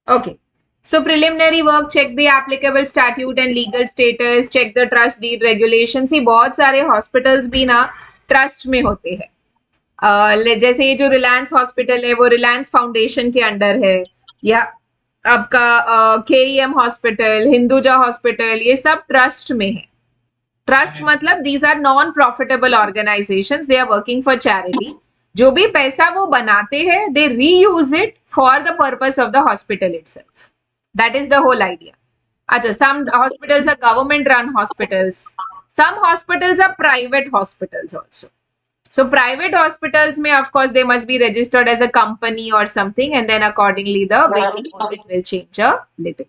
Okay. So preliminary work, check the applicable statute and legal status, check the trust deed regulation. See, बहुत सारे hospitals भी ना trust में होते हैं. जैसे ये जो रिलायंस हॉस्पिटल है वो रिलायंस फाउंडेशन के अंडर है, या आपका KEM हॉस्पिटल, हिंदुजा हॉस्पिटल, ये सब ट्रस्ट में है. ट्रस्ट मतलब these are non profitable organisations, they are working for charity. जो भी पैसा वो बनाते हैं they reuse it for the purpose of the hospital itself. That is the whole idea. अच्छा, some hospitals are government run hospitals, some hospitals are private hospitals also. So private hospitals may, of course, they must be registered as a company or something, and then accordingly the way of audit will change a little.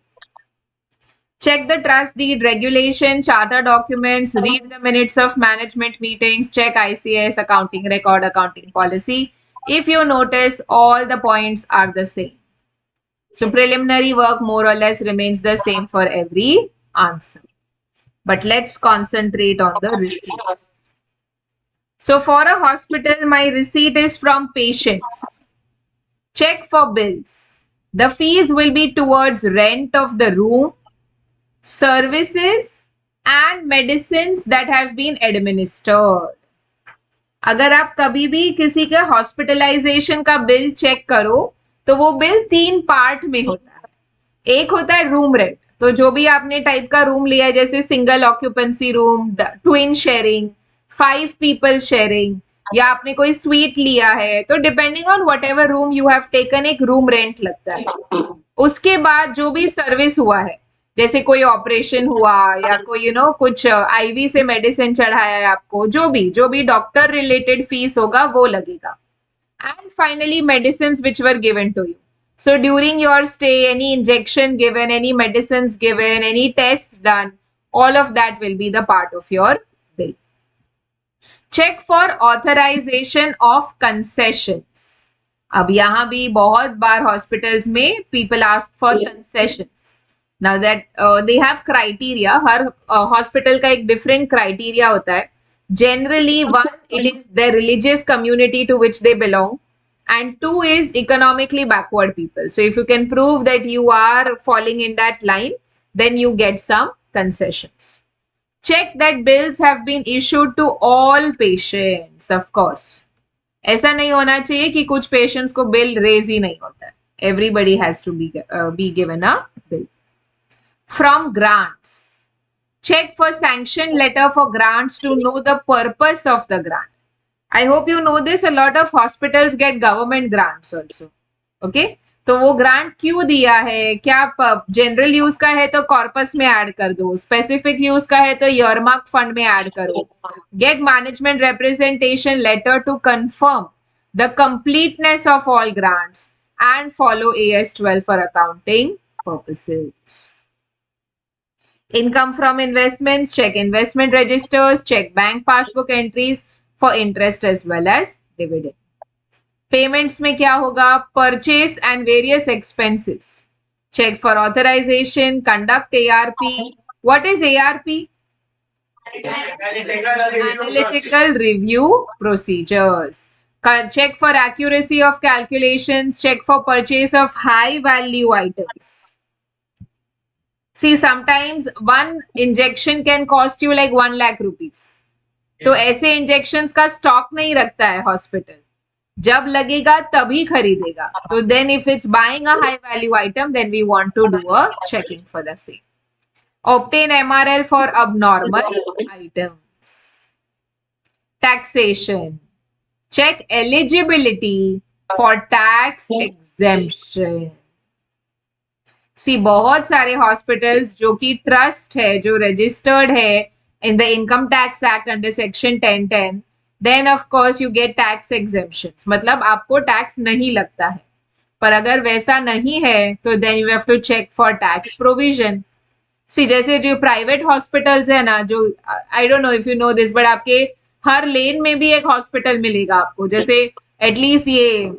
Check the trust deed regulation, charter documents, read the minutes of management meetings, check ICS, accounting record, accounting policy. If you notice, all the points are the same. So preliminary work more or less remains the same for every answer. But let's concentrate on the receipts. So for a hospital, my receipt is from patients. Check for bills. The fees will be towards rent of the room, services and medicines that have been administered. अगर आप कभी भी किसी के hospitalisation का bill check करो तो वो बिल 3 पार्ट में होता है. एक होता है रूम रेंट, तो जो भी आपने टाइप का रूम लिया है, जैसे single occupancy room, twin sharing, 5 people sharing, या आपने कोई स्वीट लिया है, तो depending on what ever room you have taken एक रूम रेंट लगता है. उसके बाद जो भी सर्विस हुआ है, जैसे कोई ऑपरेशन हुआ या कोई कुछ आईवी से मेडिसिन चढ़ाया है आपको, जो भी डॉक्टर रिलेटेड फीस होगा वो लगेगा. And finally medicine which were given to you. So during your stay, any injection given, any medicines given, any tests done, all of that will be the part of your bill. Check for authorization of concessions. अब यहाँ भी बहुत बार hospitals में people ask for concessions. Now that they have criteria, her hospital का एक different criteria होता है. Generally, one, it is the religious community to which they belong. And 2 is economically backward people. So if you can prove that you are falling in that line, then you get some concessions. Check that bills have been issued to all patients, of course. ऐसा नहीं होना चाहिए कि कुछ patients को bill raise ही नहीं होता है. Everybody has to be given a bill. From grants. Check for sanction letter for grants to know the purpose of the grant. I hope you know this, a lot of hospitals get government grants also. Okay? तो वो grant क्यों दिया है, क्या general use का है तो corpus में ऐड कर दो, स्पेसिफिक यूज का है तो ईयरमार्क फंड में ऐड करो. Get management representation letter to confirm the completeness of all grants and follow AS 12 for accounting purposes. Income from investments, check investment registers, check bank passbook entries for interest as well as dividend. Payments में क्या होगा, purchase and various expenses. Check for authorization, conduct ARP. What is ARP? Analytical review procedures. Check for accuracy of calculations, check for purchase of high value items. See, sometimes one injection can cost you like 1 lakh rupees. तो ऐसे injections का stock नहीं रखता है hospital, जब लगेगा तभी खरीदेगा. तो then if it's buying a high value item, then we want to do a checking for the same. Obtain MRL for abnormal items. Taxation. Check eligibility for tax exemption. See, बहुत सारे hospitals जो कि trust है, जो registered है in the Income Tax Act under Section 1010, then of course you get tax exemptions. मतलब आपको tax नहीं लगता है. पर अगर वैसा नहीं है तो then you have to check for tax provision. सी जैसे जो प्राइवेट हॉस्पिटल्स है ना, जो आई don't know if you know this, but आपके हर लेन में भी एक हॉस्पिटल मिलेगा आपको। जैसे एटलीस्ट ये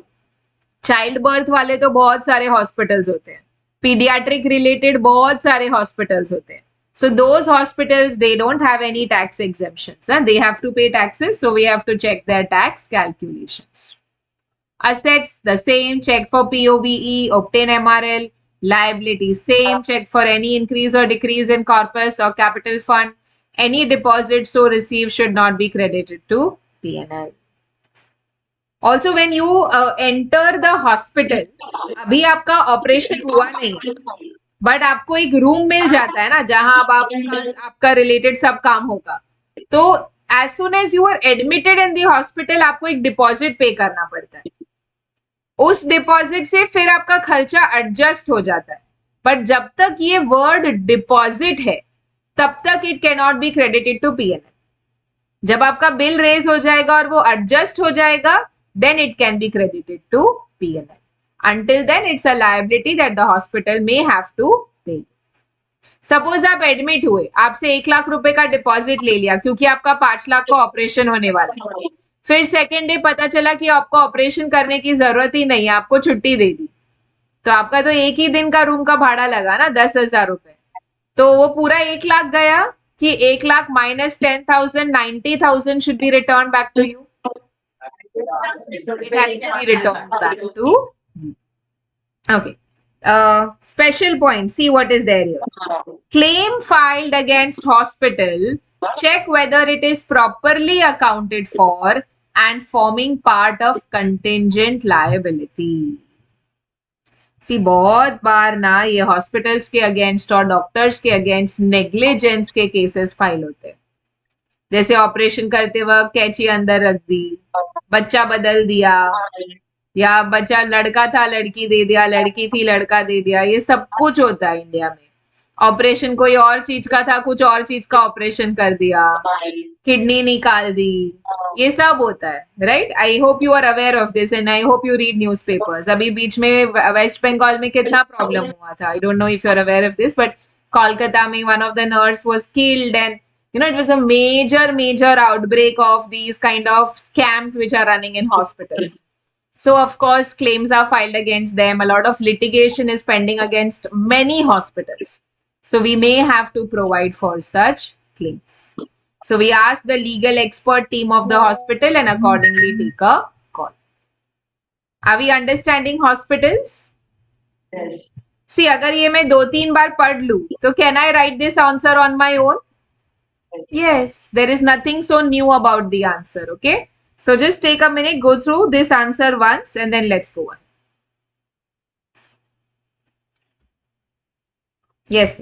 चाइल्ड बर्थ वाले तो बहुत सारे हॉस्पिटल्स होते हैं, पीडियाट्रिक रिलेटेड बहुत सारे हॉस्पिटल्स होते हैं. So those hospitals, they don't have any tax exemptions. Huh? They have to pay taxes, so we have to check their tax calculations. Assets, the same, check for POVE, obtain MRL. Liabilities, same, check for any increase or decrease in corpus or capital fund. Any deposit so received should not be credited to P&L. Also when you enter the hospital, अभी आपका operation हुआ नहीं, but आपको एक room मिल जाता है ना जहां अब आपका रिलेटेड सब काम होगा, तो as soon as you are admitted in the hospital आपको एक डिपॉजिट पे करना पड़ता है. उस डिपॉजिट से फिर आपका खर्चा एडजस्ट हो जाता है, बट जब तक ये वर्ड डिपॉजिट है तब तक it can not be credited to PNL. जब आपका बिल रेज हो जाएगा और वो एडजस्ट हो जाएगा, then it can be credited to P&L. Until then, it's a liability that the hospital may have to pay. Suppose आप एडमिट हुए, आपसे 1 लाख रुपए का डिपॉजिट ले लिया क्योंकि आपका 5 लाख का ऑपरेशन होने वाला है. फिर सेकेंड डे पता चला कि आपको ऑपरेशन करने की जरूरत ही नहीं है, आपको छुट्टी दे दी, तो आपका तो एक ही दिन का रूम का भाड़ा लगा ना 10,000 रुपए, तो वो पूरा 1 लाख गया कि 1 lakh minus 10,000, 90,000 should be return back to you. It has to be returned back to you. Okay. Special point. See what is there here. Claim filed against hospital. Check whether it is properly accounted for and forming part of contingent liability. सी बहुत बार ना ये hospitals के against और doctors के against negligence के cases file होते हैं. जैसे ऑपरेशन करते वक्त कैंची अंदर रख दी, बच्चा बदल दिया, या बच्चा लड़का था लड़की दे दिया, लड़की थी लड़का दे दिया, ये सब कुछ होता है इंडिया में. ऑपरेशन कोई और चीज का था, कुछ और चीज का ऑपरेशन कर दिया, किडनी निकाल दी, ये सब होता है. Right, I hope you are aware of this and I hope you read newspapers. अभी बीच में वेस्ट बंगाल में कितना प्रॉब्लम हुआ था, I don't know if you are aware of this, but Kolkata में one of the nurse was killed and it was a major outbreak of these kind of scams which are running in hospitals. So of course claims are filed against them, a lot of litigation is pending against many hospitals, so we may have to provide for such claims. So we ask the legal expert team of the hospital and accordingly take a call. Are we understanding hospitals?
Yes.
See, अगर ये मैं 2-3 बार पढ़ लूं तो can I write this answer on my own? Yes, there is nothing so new about the answer. Okay, so just take a minute, go through this answer once and then let's go on. Yes.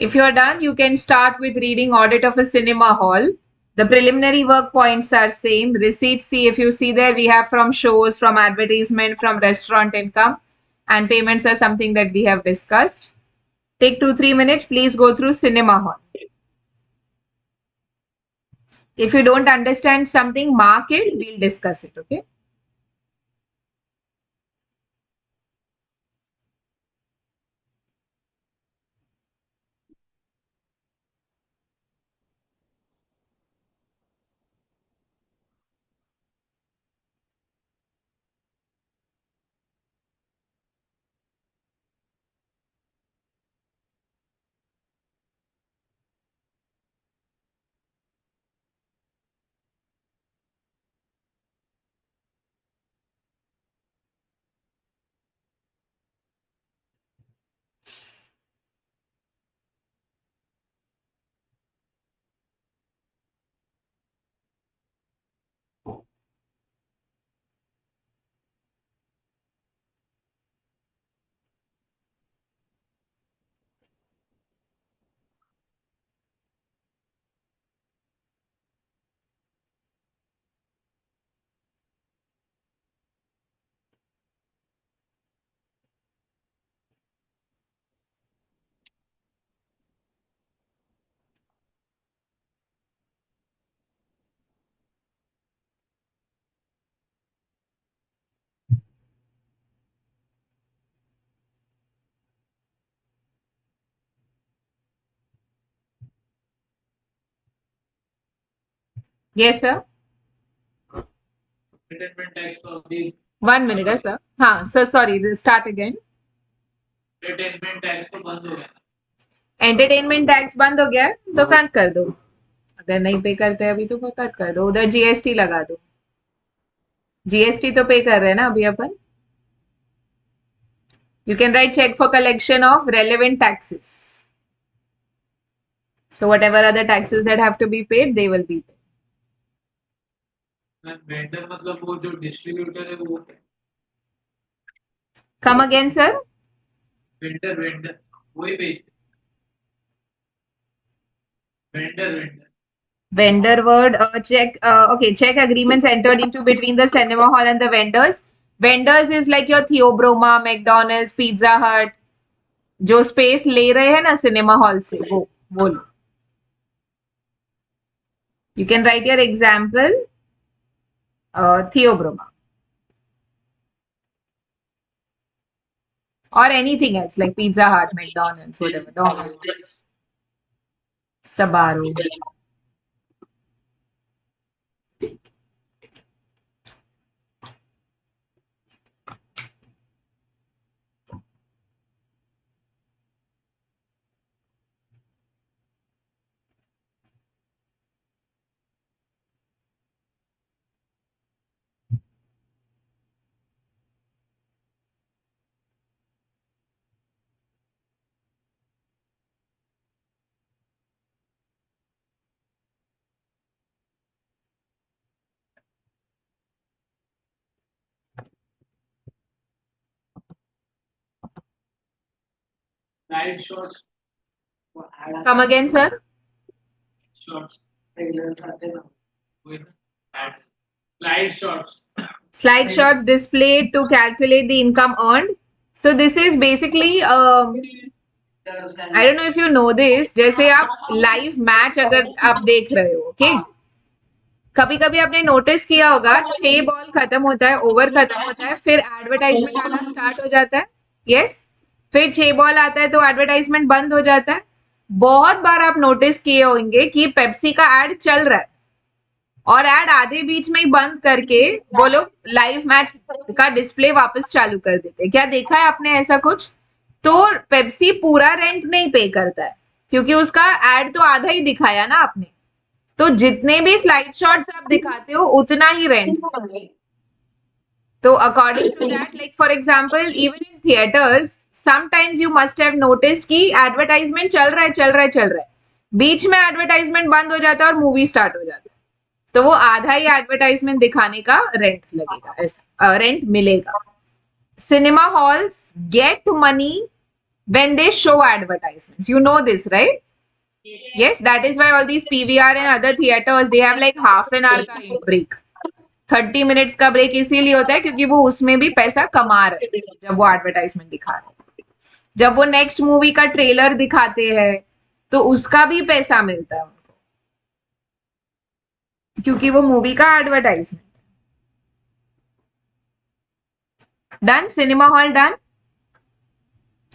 If you're done, you can start with reading audit of a cinema hall. The preliminary work points are same. Receipts, see if you see there, we have from shows, from advertisement, from restaurant income, and payments are something that we have discussed. Take 2-3 minutes, please go through cinema hall. If you don't understand something, mark it, we'll discuss it, okay? Yes, sir.
Entertainment tax तो अभी
1 minute, sir. हाँ, sir, sorry, start again.
entertainment tax तो बंद हो गया ना.
Entertainment tax बंद हो गया है तो कट कर दो. अगर नहीं पे करते अभी तो कट कर दो. उधर जीएसटी लगा दो. जीएसटी तो पे कर रहे हैं ना अभी अपन. You can write check for collection of relevant taxes. So whatever other taxes that have to be paid, they will be paid.
Vendor मतलब वो जो डिस्ट्रीब्यूटर है वो
Come again, sir.
Vendor vendor वही बेचते. Vendor
Vendor word, check, okay, check agreements entered into between the cinema hall and the vendors. Vendors is like your Theobroma, McDonald's, Pizza Hut. जो space ले रहे हैं ना cinema hall से वो लो. You can write your example, Theobroma. Or anything else like Pizza Hut, McDonald's, whatever, Domino's, Sbarro.
Slide shots.
Come again, sir.
Shots. Slide shots.
Slide shots displayed to calculate the income earned. So this is basically, I don't know if you know this, जैसे आप live match अगर आप देख रहे हो, okay? कभी कभी आपने नोटिस किया होगा 6 बॉल खत्म होता है, ओवर खत्म होता है, फिर एडवर्टाइजमेंट आना स्टार्ट हो जाता है. यस, फिर 6 बॉल आता है तो एडवर्टाइजमेंट बंद हो जाता है. बहुत बार आप नोटिस किए होंगे कि पेप्सी का एड चल रहा है और एड आधे बीच में ही बंद करके वो लोग लाइव मैच का डिस्प्ले वापस चालू कर देते हैं. क्या देखा है आपने ऐसा कुछ? तो पेप्सी पूरा रेंट नहीं पे करता है क्योंकि उसका एड तो आधा ही दिखाया ना आपने. तो जितने भी स्लाइड शॉट्स आप दिखाते हो उतना ही रेंट. तो according to that, like for example even in theatres sometimes you must have notice कि एडवर्टाइजमेंट चल रहा है, बीच में एडवर्टाइजमेंट बंद हो जाता है और मूवी स्टार्ट हो जाता है. तो वो आधा ही एडवर्टाइजमेंट दिखाने का रेंट लगेगा, ऐसा रेंट मिलेगा. Cinema halls get money when they show advertisements. You know this, right? Yes, that is why all these PVR and other theaters, they have like half an hour का break. 30 minutes का break इसीलिए होता है क्योंकि वो उसमें भी पैसा कमा रहे हैं जब वो एडवर्टाइजमेंट दिखा रहे हैं. जब वो नेक्स्ट मूवी का ट्रेलर दिखाते हैं तो उसका भी पैसा मिलता है उनको क्योंकि वो मूवी का advertisement. Done. Cinema hall done.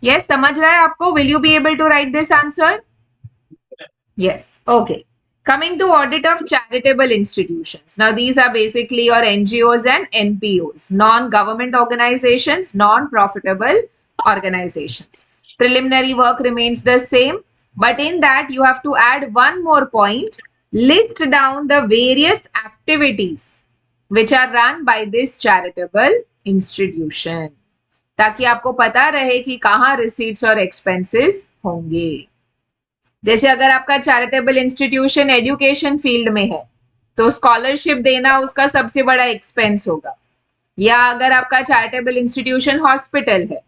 Yes, समझ रहा है आपको? Will you be able to write this answer? Yes. Okay. Coming to audit of charitable institutions. Now, these are basically your NGOs and NPOs, non-government organizations, non-profitable organizations. Preliminary work remains the same, but in that you have to add one more point. List down the various activities which are run by this charitable institution. ताकि आपको पता रहे कि कहाँ receipts और expenses होंगे. जैसे अगर आपका चैरिटेबल इंस्टीट्यूशन एजुकेशन फील्ड में है तो स्कॉलरशिप देना उसका सबसे बड़ा एक्सपेंस होगा, या अगर आपका चैरिटेबल इंस्टीट्यूशन हॉस्पिटल है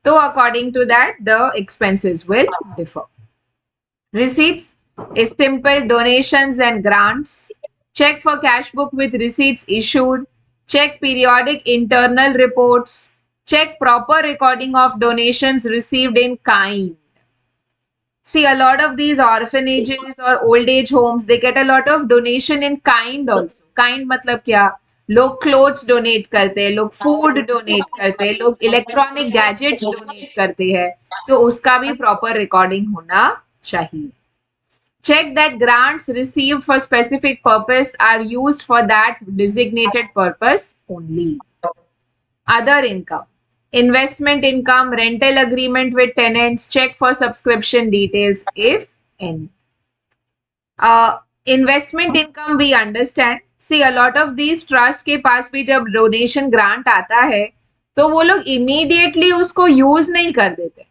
तो according to that the expenses will differ. Receipts is simple donations and grants. Check for cash book with receipts issued. Check periodic internal reports. Check proper recording of donations received in kind. See, a lot of these orphanages or old age homes, they get a lot of donation in kind also. Kind मतलब क्या? लोग clothes donate करते हैं, लोग food donate करते हैं, लोग electronic gadgets donate करते हैं, तो उसका भी proper recording होना चाहिए. Check that grants received for specific purpose are used for that designated purpose only. Other income. Investment income, rental agreement with tenants, check for subscription details if any. Investment income we understand. See, a lot of these trust के पास भी जब donation grant आता है तो वो लोग immediately उसको use नहीं कर देते.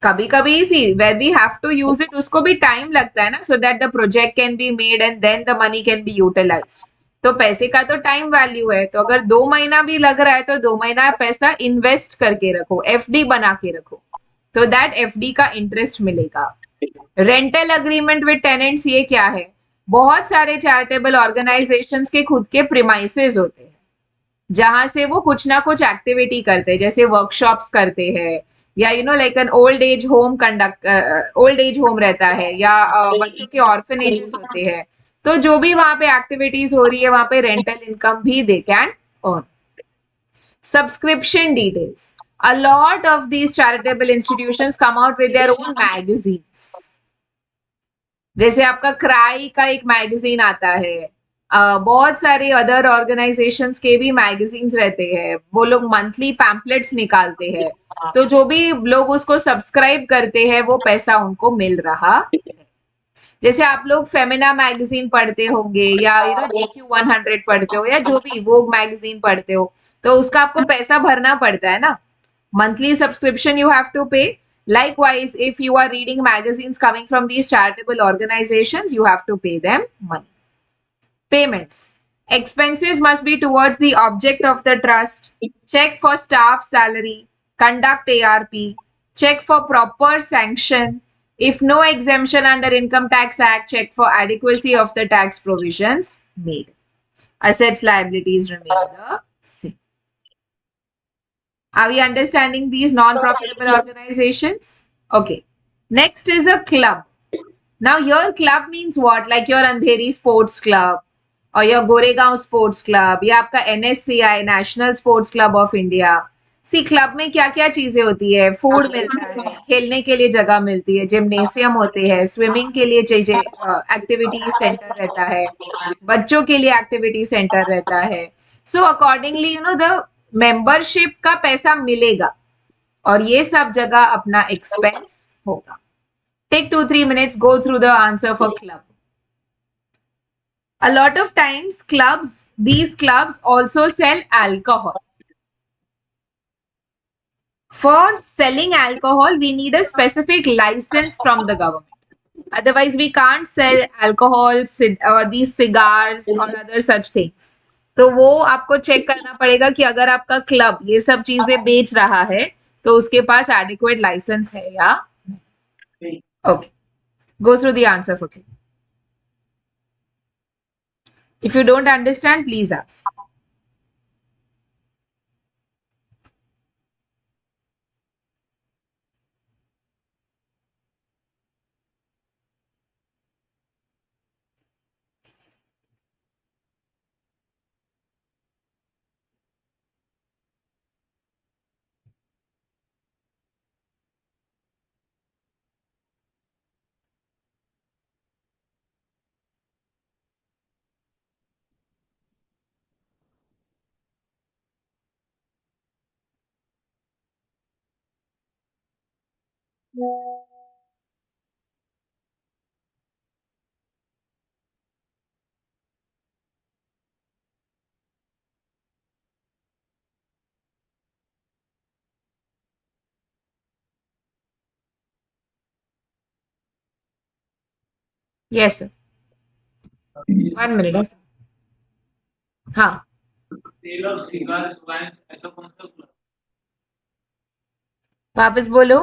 कभी कभी see where we have to use it उसको भी time लगता है ना, so that the project can be made and then the money can be utilized. तो पैसे का तो टाइम वैल्यू है, तो अगर 2 महीना भी लग रहा है तो 2 महीना पैसा इन्वेस्ट करके रखो, एफडी बना के रखो, तो दैट एफडी का इंटरेस्ट मिलेगा. रेंटल अग्रीमेंट विद टेनेंट्स, ये क्या है? बहुत सारे चैरिटेबल ऑर्गेनाइजेशंस के खुद के प्रीमाइसेस होते हैं जहां से वो कुछ ना कुछ एक्टिविटी करते हैं, जैसे वर्कशॉप्स करते हैं, या you know like an old age home old age home रहता है, या बच्चों के ऑर्फनेजेस होते हैं. तो जो भी वहां पे एक्टिविटीज हो रही है वहां पे रेंटल इनकम भी they can earn. Subscription details. A lot of these charitable institutions come out with their own magazines. जैसे आपका क्राई का एक मैगजीन आता है, बहुत सारे अदर ऑर्गेनाइजेशंस के भी मैगजीन्स रहते हैं, वो लोग मंथली पैम्पलेट्स निकालते हैं, तो जो भी लोग उसको सब्सक्राइब करते हैं वो पैसा उनको मिल रहा है. जैसे आप लोग फेमिना मैगजीन पढ़ते होंगे, या यू नो GQ 100 पढ़ते हो, या जो भी वोग मैगजीन पढ़ते हो, तो उसका आपको पैसा भरना पड़ता है ना. Monthly subscription you have to pay. Likewise, if you are reading magazines coming from these charitable organizations, you have to pay them money. Payments. Expenses must be towards the object of the trust. Check for staff salary. Conduct ARP. Check for proper sanction. If no exemption under Income Tax Act, check for adequacy of the tax provisions made. Assets, liabilities remain the same. Are we understanding these non-profitable organizations? Okay. Next is a club. Now your club means what? Like your Andheri Sports Club or your Goregaon Sports Club, या आपका NSCI National Sports Club of India. See club में क्या क्या चीजें होती है? Food मिलता है, खेलने के लिए जगह मिलती है, जिम्नेशियम होते हैं, स्विमिंग के लिए चीजें, एक्टिविटी सेंटर रहता है, बच्चों के लिए एक्टिविटी सेंटर रहता है. So accordingly you know the membership का पैसा मिलेगा और ये सब जगह अपना एक्सपेंस होगा. Take 2-3 minutes, go through the answer for club. A lot of times these clubs also sell alcohol. For selling alcohol, we need a specific license from the government. Otherwise, we can't sell alcohol or these cigars or other such things. तो वो आपको check करना पड़ेगा कि अगर आपका club ये सब चीजें बेच रहा है तो उसके पास एडिक्वेट लाइसेंस है या okay go through the answer for Q if you don't understand please ask yes sir 1 minute हाँ
सेल ऑफ सिगार्स वाइन ऐसा कौन सा क्लब
वापस बोलो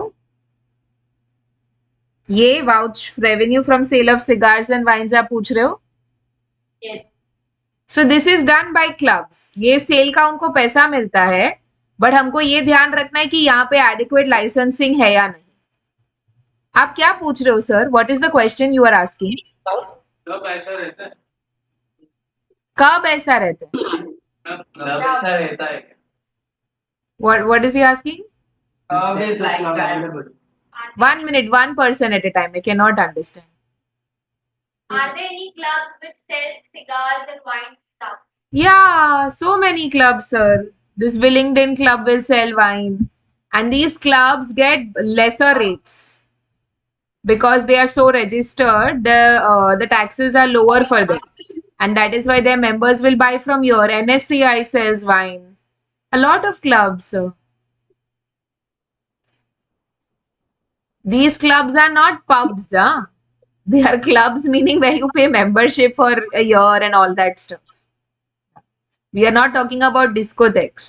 ये vouch revenue from sale of cigars and wines आप पूछ रहे हो
Yes.
So this is done by clubs ये सेल का उनको पैसा मिलता है बट हमको ये ध्यान रखना है कि यहाँ पे एडिक्वेट लाइसेंसिंग है या नहीं आप क्या पूछ रहे हो sir what is the question you are asking
कब ऐसा रहता है
कब ऐसा रहता है
कब ऐसा रहता है
what is he asking
Curve is like that.
1 minute 1 person at a time I cannot understand
Are there any clubs which sell cigars and wine stuff?
yeah so many clubs sir this Willingdon club will sell wine and these clubs get lesser rates because they are so registered the taxes are lower for them and that is why their members will buy from here NSCI sells wine a lot of clubs sir. These clubs are not pubs huh? They are clubs meaning where you pay membership for a year and all that stuff we are not talking about discotheques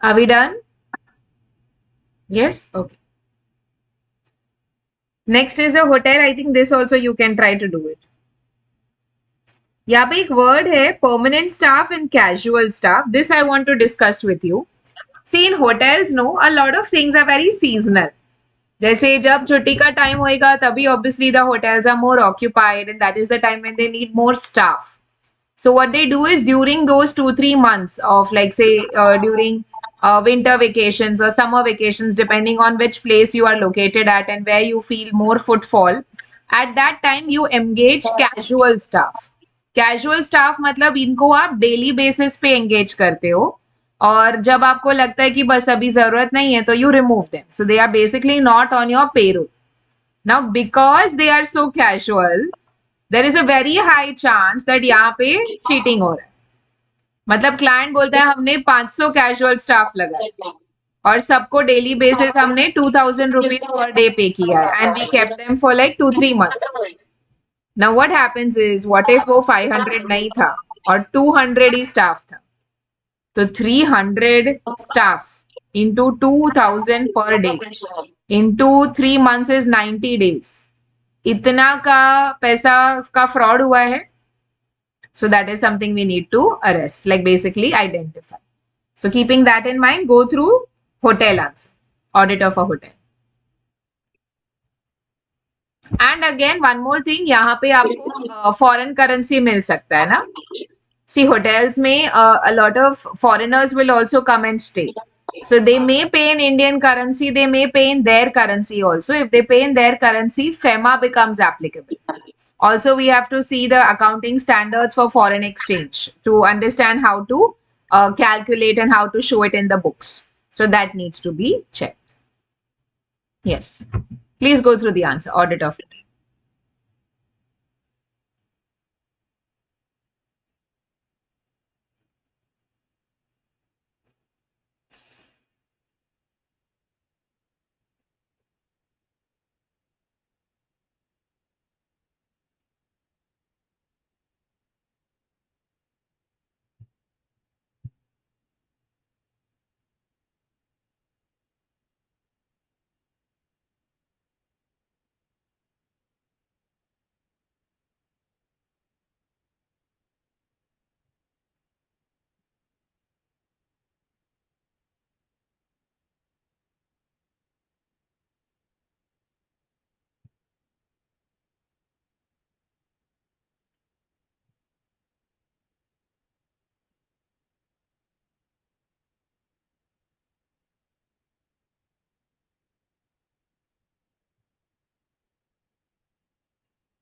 are we done yes okay next is a hotel I think this also you can try to do it यहाँ पे एक word है permanent staff and casual staff this I want to discuss with you see in hotels no a lot of things are very seasonal जैसे जब छुट्टी का time होएगा तभी obviously the hotels are more occupied and that is the time when they need more staff so what they do is during those 2-3 months of like say during winter vacations or summer vacations depending on which place you are located at and where you feel more footfall at that time you engage casual staff casual staff मतलब इनको आप daily basis पे engage करते हो और जब आपको लगता है कि बस अभी जरूरत नहीं है तो you remove them so they are basically not on your payroll now because they are so casual there is a very high chance that यहाँ पे चीटिंग हो रहा है मतलब क्लाइंट बोलता है हमने 500 कैजुअल स्टाफ लगाया और सबको डेली बेसिस हमने 2000 रुपीज पर डे पे किया है and we kept them for like 2-3 months Now what happens is, what if वो 500 नहीं था और 200 ही staff था, तो 300 staff into 2000 per day into 3 months is 90 days. इतना का पैसा का फ्रॉड हुआ है. So that is something we need to arrest, like basically identify. So keeping that in mind, go through hotel answer, audit of a hotel. And again, one more thing, यहाँ पे आपको foreign currency मिल सकता है ना? See, hotels में a lot of foreigners will also come and stay. So they may pay in Indian currency, they may pay in their currency also. If they pay in their currency, FEMA becomes applicable. Also, we have to see the accounting standards for foreign exchange to understand how to calculate and how to show it in the books. So that needs to be checked. Yes. Please go through the answer. Audit of it.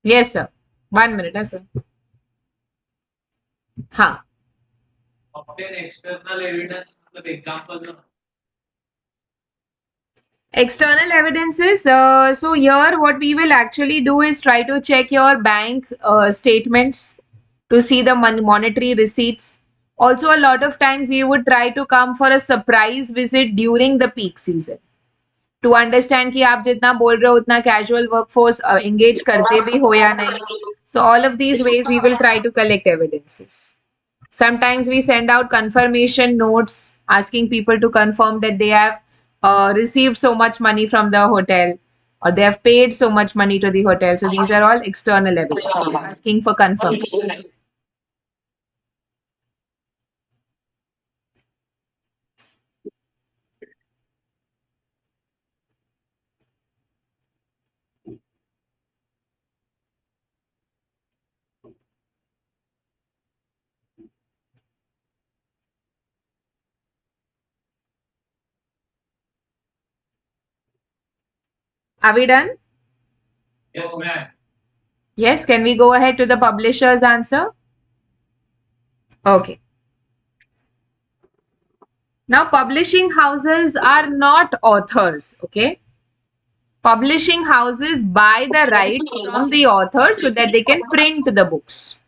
Yes, sir. 1 minute, sir. हाँ.
Obtain external evidence, मतलब example जो
External evidences. So here, what we will actually do is try to check your bank statements to see the monetary receipts. Also, a lot of times we would try to come for a surprise visit during the peak season to understand कि आप जितना बोल रहे हो उतना casual workforce engage करते भी हो या नहीं. So all of these ways we will try to collect evidences. Sometimes we send out confirmation notes asking people to confirm that they have received so much money from the hotel or they have paid so much money to the hotel. So these are all external evidence asking for confirmation. Are we done?
yes ma'am.
Yes, can we go ahead to the publisher's answer? Okay. Now, publishing houses are not authors, okay? Publishing houses buy the rights from the author so that they can print the books.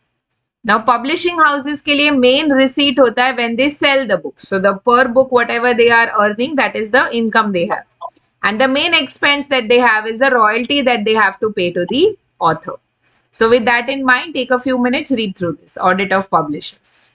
Now, publishing houses के लिए main receipt होता है when they sell the books. So, the per book, whatever they are earning, that is the income they have. And the main expense that they have is the royalty that they have to pay to the author. So, with that in mind, take a few minutes, read through this audit of publishers.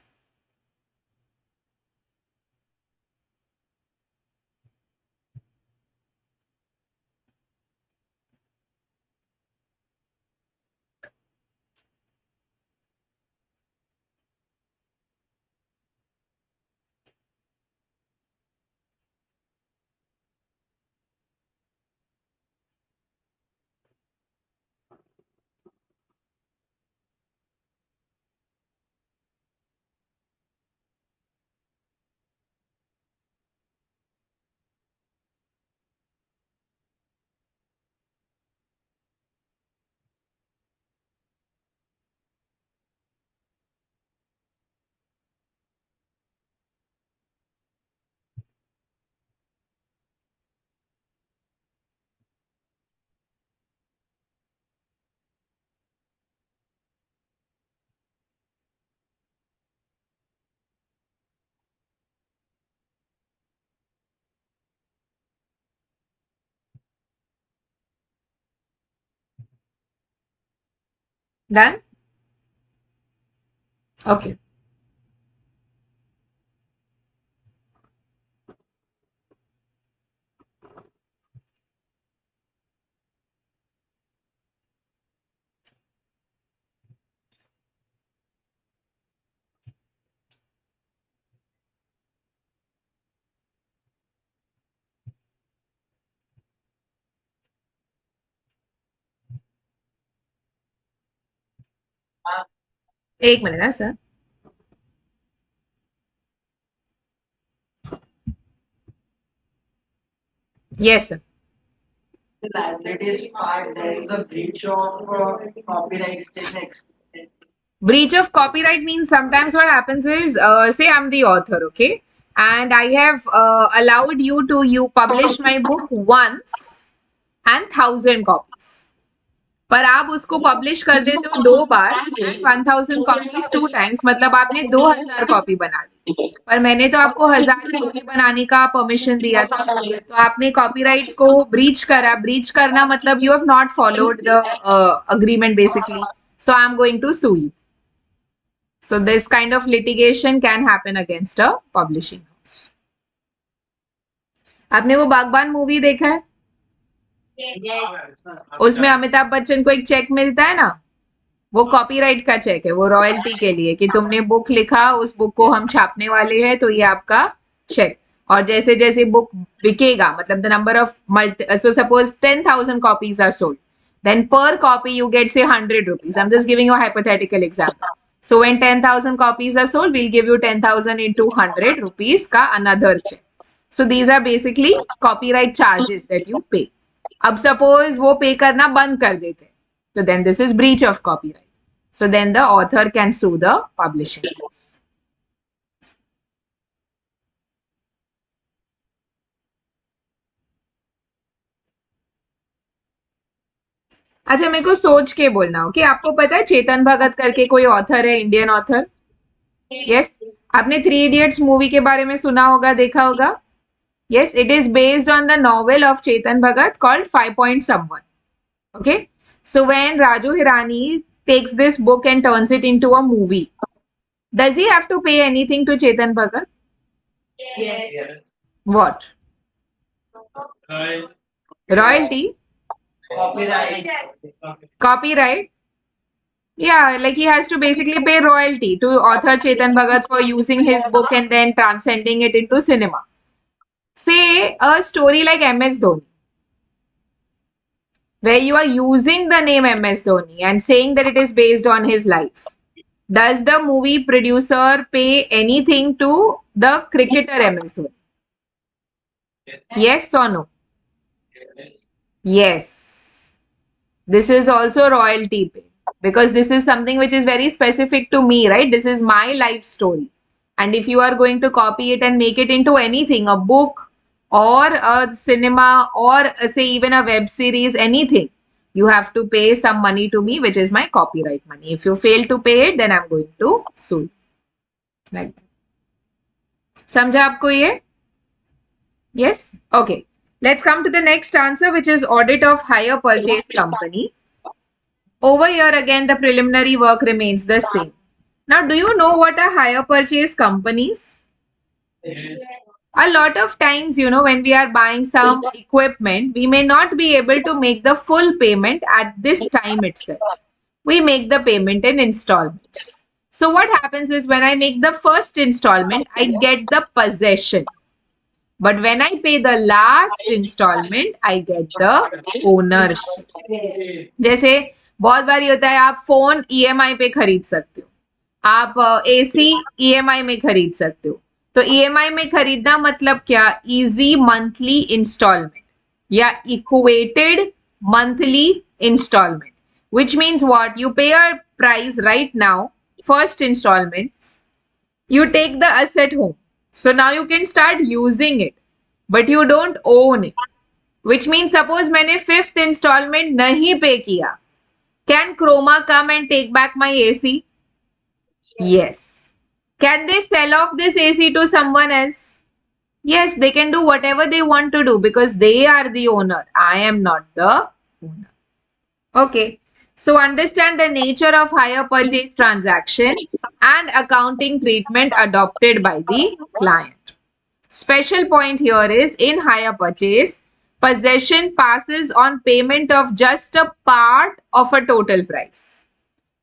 Done? Okay. एक minute ना sir. Yes, sir.
The liabilities part, there is a breach of copyright statement.
Breach of copyright means sometimes what happens is, say I'm the author, okay, and I have allowed you to publish my book once and 1,000 copies. पर आप उसको publish कर देते हो 2 बार, 1000 copies 2 times, मतलब आपने 2000 copy बना ली. पर मैंने तो आपको 1000 कॉपी बनाने का परमिशन दिया था, तो आपने कॉपीराइट को ब्रीच करा. ब्रीच करना मतलब you have not followed the agreement basically, so I'm going to sue you. So this kind of litigation can happen against a publishing house. आपने वो बागबान मूवी देखा है? उसमें अमिताभ बच्चन को एक चेक मिलता है ना, वो कॉपीराइट का चेक है, वो रॉयल्टी के लिए कि तुमने बुक लिखा, उस बुक को हम छापने वाले हैं, तो ये आपका चेक. और जैसे जैसे बुक बिकेगा, मतलब the number of so suppose 10,000 copies are sold, then per copy you get say 100 rupees. I'm just giving you a hypothetical example. So when 10,000 copies are sold, we'll give you 10,000 into 100 rupees का another check. So these are basically copyright charges that you pay. अब suppose वो पे करना बंद कर देते, so then this is breach of copyright. So then the author can sue the publishing house. अच्छा, मेरे को सोच के बोलना, ओके? आपको पता है चेतन भगत करके कोई ऑथर है, इंडियन ऑथर? यस. आपने 3 इडियट्स मूवी के बारे में सुना होगा, देखा होगा? Yes, it is based on the novel of Chetan Bhagat called 5 Point Someone. Okay, so when Raju Hirani takes this book and turns it into a movie, does he have to pay anything to Chetan Bhagat?
Yes.
What?
Right.
Royalty?
Copyright.
Copyright? Yeah, like he has to basically pay royalty to author Chetan Bhagat for using his book and then transcending it into cinema. Say a story like MS Dhoni, where you are using the name MS Dhoni and saying that it is based on his life. Does the movie producer pay anything to the cricketer MS Dhoni? Yes or no? Yes. This is also royalty paid, because this is something which is very specific to me, right? This is my life story. And if you are going to copy it and make it into anything, a book or a cinema or say even a web series, anything, you have to pay some money to me, which is my copyright money. If you fail to pay it, then I'm going to sue. Like, समझा आपको ये? Yes? Okay. Let's come to the next answer, which is audit of hire purchase company. Over here again, the preliminary work remains the same. Now, do you know what are hire purchase companies? A lot of times, you know, when we are buying some equipment, we may not be able to make the full payment at this time itself. We make the payment in installments. So what happens is, when I make the first installment, I get the possession. But when I pay the last installment, I get the ownership. जैसे बहुत बारी होता है, आप phone EMI पे खरीद सकते हो, आप AC EMI में खरीद सकते हो. तो EMI में खरीदना मतलब क्या? इजी मंथली इंस्टॉलमेंट या equated monthly instalment, which means what? You pay a price right now, first installment, you take the asset home. So now you can start using it, but you don't own it. Which means suppose मैंने 5th installment नहीं पे किया, can Chroma come and take back my AC? Yes. Can they sell off this AC to someone else? Yes, they can do whatever they want to do because they are the owner. I am not the owner. Okay. So understand the nature of hire purchase transaction and accounting treatment adopted by the client. Special point here is, in hire purchase, possession passes on payment of just a part of a total price.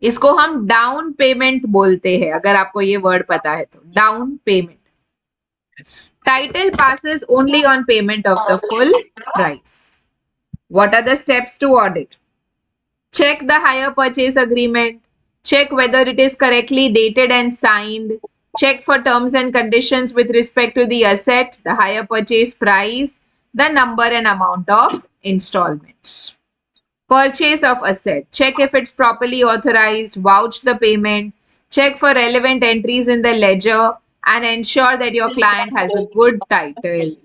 इसको हम down payment बोलते हैं, अगर आपको ये word पता है तो. Down payment. Title passes only on payment of the full price. What are the steps to audit? Check the hire purchase agreement, check whether it is correctly dated and signed, check for terms and conditions with respect to the asset, the hire purchase price, the number and amount of installments. Purchase of asset, check if it's properly authorized, vouch the payment, check for relevant entries in the ledger, and ensure that your client has a good title.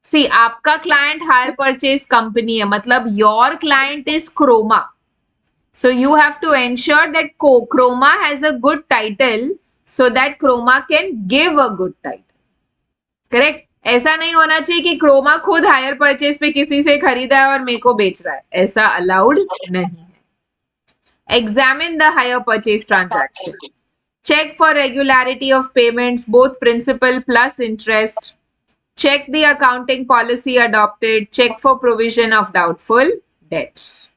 See, आपका client hire purchase company है, मतलब your client is Croma. So you have to ensure that Croma has a good title so that Croma can give a good title. Correct? ऐसा नहीं होना चाहिए कि Croma खुद hire purchase पे किसी से खरीदा है और मेरे को बेच रहा है, ऐसा अलाउड नहीं है. Examine the hire purchase transaction. Check for regularity of payments, both principal plus interest. Check the accounting policy adopted. Check for provision of doubtful debts.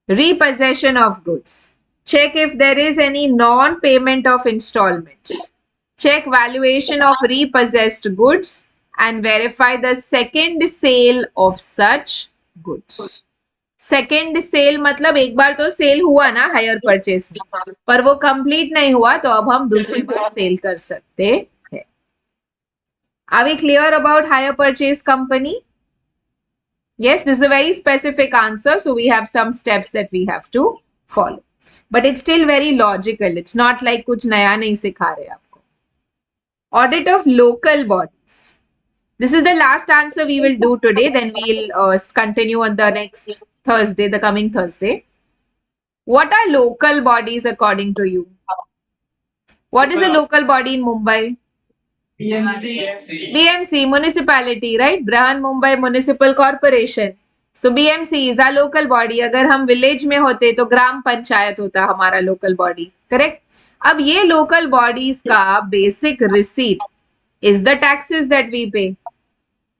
Repossession of goods. Check if there is any non-payment of installments. Check valuation of repossessed goods and verify the second sale of such goods. Second sale मतलब एक बार तो cell हुआ ना hire purchase में, पर वो complete नहीं हुआ तो अब हम दूसरी बार सेल कर सकते हैं. Are we clear about hire purchase company? Yes, this is a very specific answer, so we have some steps that we have to follow. But it's still very logical. It's not like कुछ नया नहीं सिखा रहे आपको. Audit of local bodies. This is the last answer we will do today. Then we'll continue on the next Thursday, the coming Thursday. What are local bodies according to you? What is a local body in Mumbai?
BMC.
BMC, municipality, right? Brihan Mumbai Municipal Corporation. So BMC is a local body. अगर हम village में होते तो ग्राम पंचायत होता हमारा local body, correct? अब ये local bodies का basic receipt is the taxes that we pay,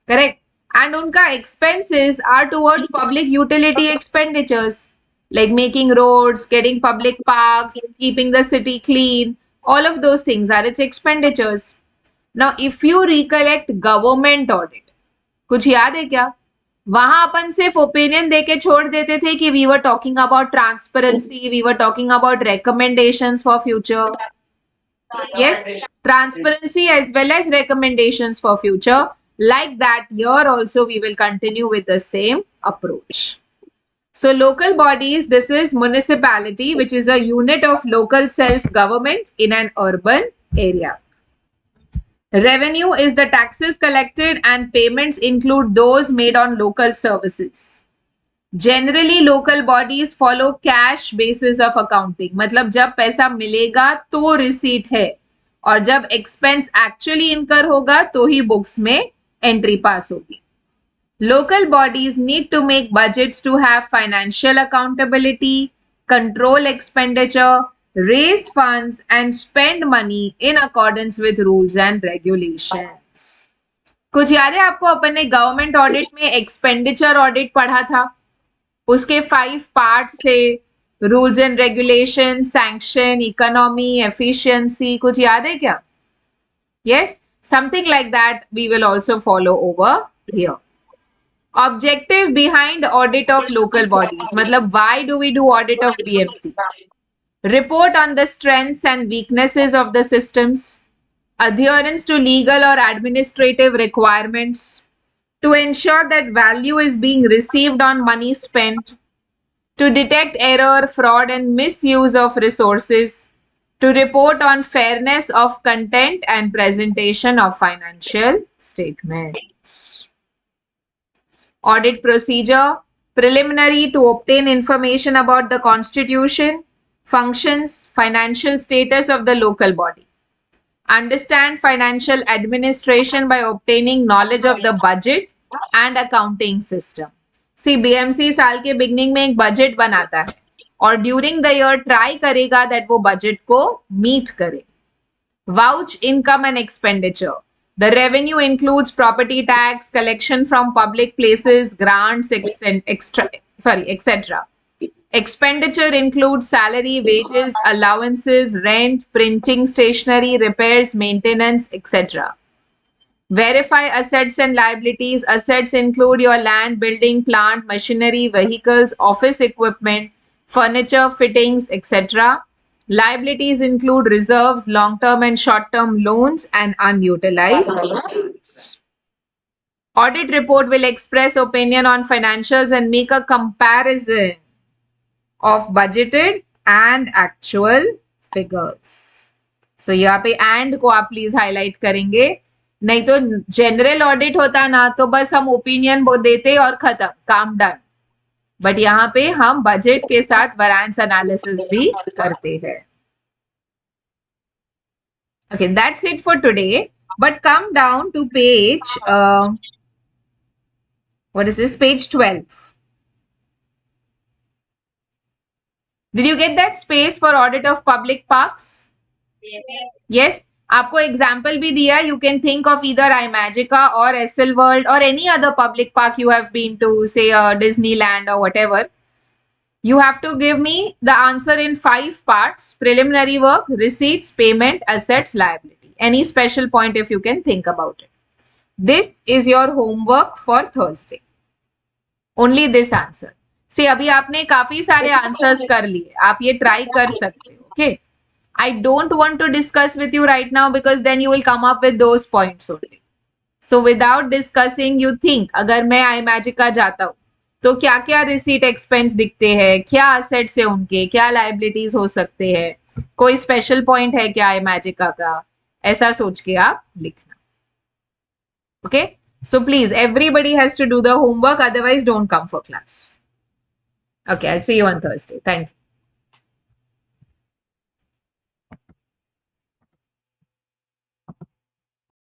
correct? And unka expenses are towards public utility expenditures like making roads, getting public parks, keeping the city clean. All of those things are its expenditures. Now, if you recollect government audit, कुछ याद है क्या? वहां अपन सिर्फ opinion देके छोड़ देते थे कि we were talking about transparency, we were talking about recommendations for future. Yes, transparency as well as recommendations for future. Like that, here also we will continue with the same approach. So local bodies, this is municipality, which is a unit of local self-government in an urban area. Revenue is the taxes collected and payments include those made on local services. Generally, local bodies follow cash basis of accounting. मतलब जब पैसा मिलेगा तो receipt है और जब expense actually इनकर होगा तो ही बुक्स में एंट्री पास होगी. Local bodies need to make budgets to have financial accountability, control expenditure, raise funds and spend money in accordance with rules and regulations. कुछ याद है आपको अपन ने गवर्नमेंट ऑडिट में एक्सपेंडिचर ऑडिट पढ़ा था, उसके 5 पार्ट्स थे, rules and regulation, sanction, economy, efficiency. कुछ याद है क्या? Yes, something like that we will also follow over here. Objective behind audit of local bodies, मतलब why do we do audit of BMC? Report on the strengths and weaknesses of the systems, adherence to legal or administrative requirements, to ensure that value is being received on money spent, to detect error, fraud and misuse of resources, to report on fairness of content and presentation of financial statements. Audit procedure, preliminary to obtain information about the constitution, functions, financial status of the local body. Understand financial administration by obtaining knowledge of the budget and accounting system. See, BMC साल के beginning में एक budget बनाता है और during the year try करेगा that वो budget को meet करे. Vouch income and expenditure. The revenue includes property tax, collection from public places, grants, etc. Expenditure includes salary, wages, allowances, rent, printing, stationery, repairs, maintenance, etc. Verify assets and liabilities. Assets include your land, building, plant, machinery, vehicles, office equipment, furniture, fittings, etc. Liabilities include reserves, long-term and short-term loans, and unutilized. Audit report will express opinion on financials and make a comparison of budgeted and actual figures. So यहाँ पे and को आप please highlight करेंगे, नहीं तो general audit होता ना तो बस हम ओपिनियन वो देते और खत्म, काम डन. बट यहाँ पे हम बजट के साथ वैरिएंस एनालिसिस भी करते हैं. Okay, that's it for today. But come down to page, what is this? Page 12. Did you get that space for audit of public parks? Yes. आपको एग्जाम्पल भी दिया. You can think of either iMagica or SL World or any other public park you have been to, say Disneyland or whatever. You have to give me the answer in 5 parts: preliminary work, receipts, payment, assets, liability. Any special point if you can think about it. This is your homework for Thursday. Only this answer. See, अभी आपने काफी सारे answers कर लिए, आप ये try कर सकते हो. Okay. I don't want to discuss with you right now because then you will come up with those points only. So without discussing, you think अगर मैं iMagica जाता हूँ तो क्या क्या रिसीट एक्सपेंस दिखते हैं, क्या असेट्स है उनके, क्या लाइबिलिटीज हो सकते हैं, कोई स्पेशल पॉइंट है क्या iMagica का, ऐसा सोच के आप लिखना. Okay, so please everybody has to do the homework, otherwise don't come for class. Okay, I'll see you on Thursday. Thank you.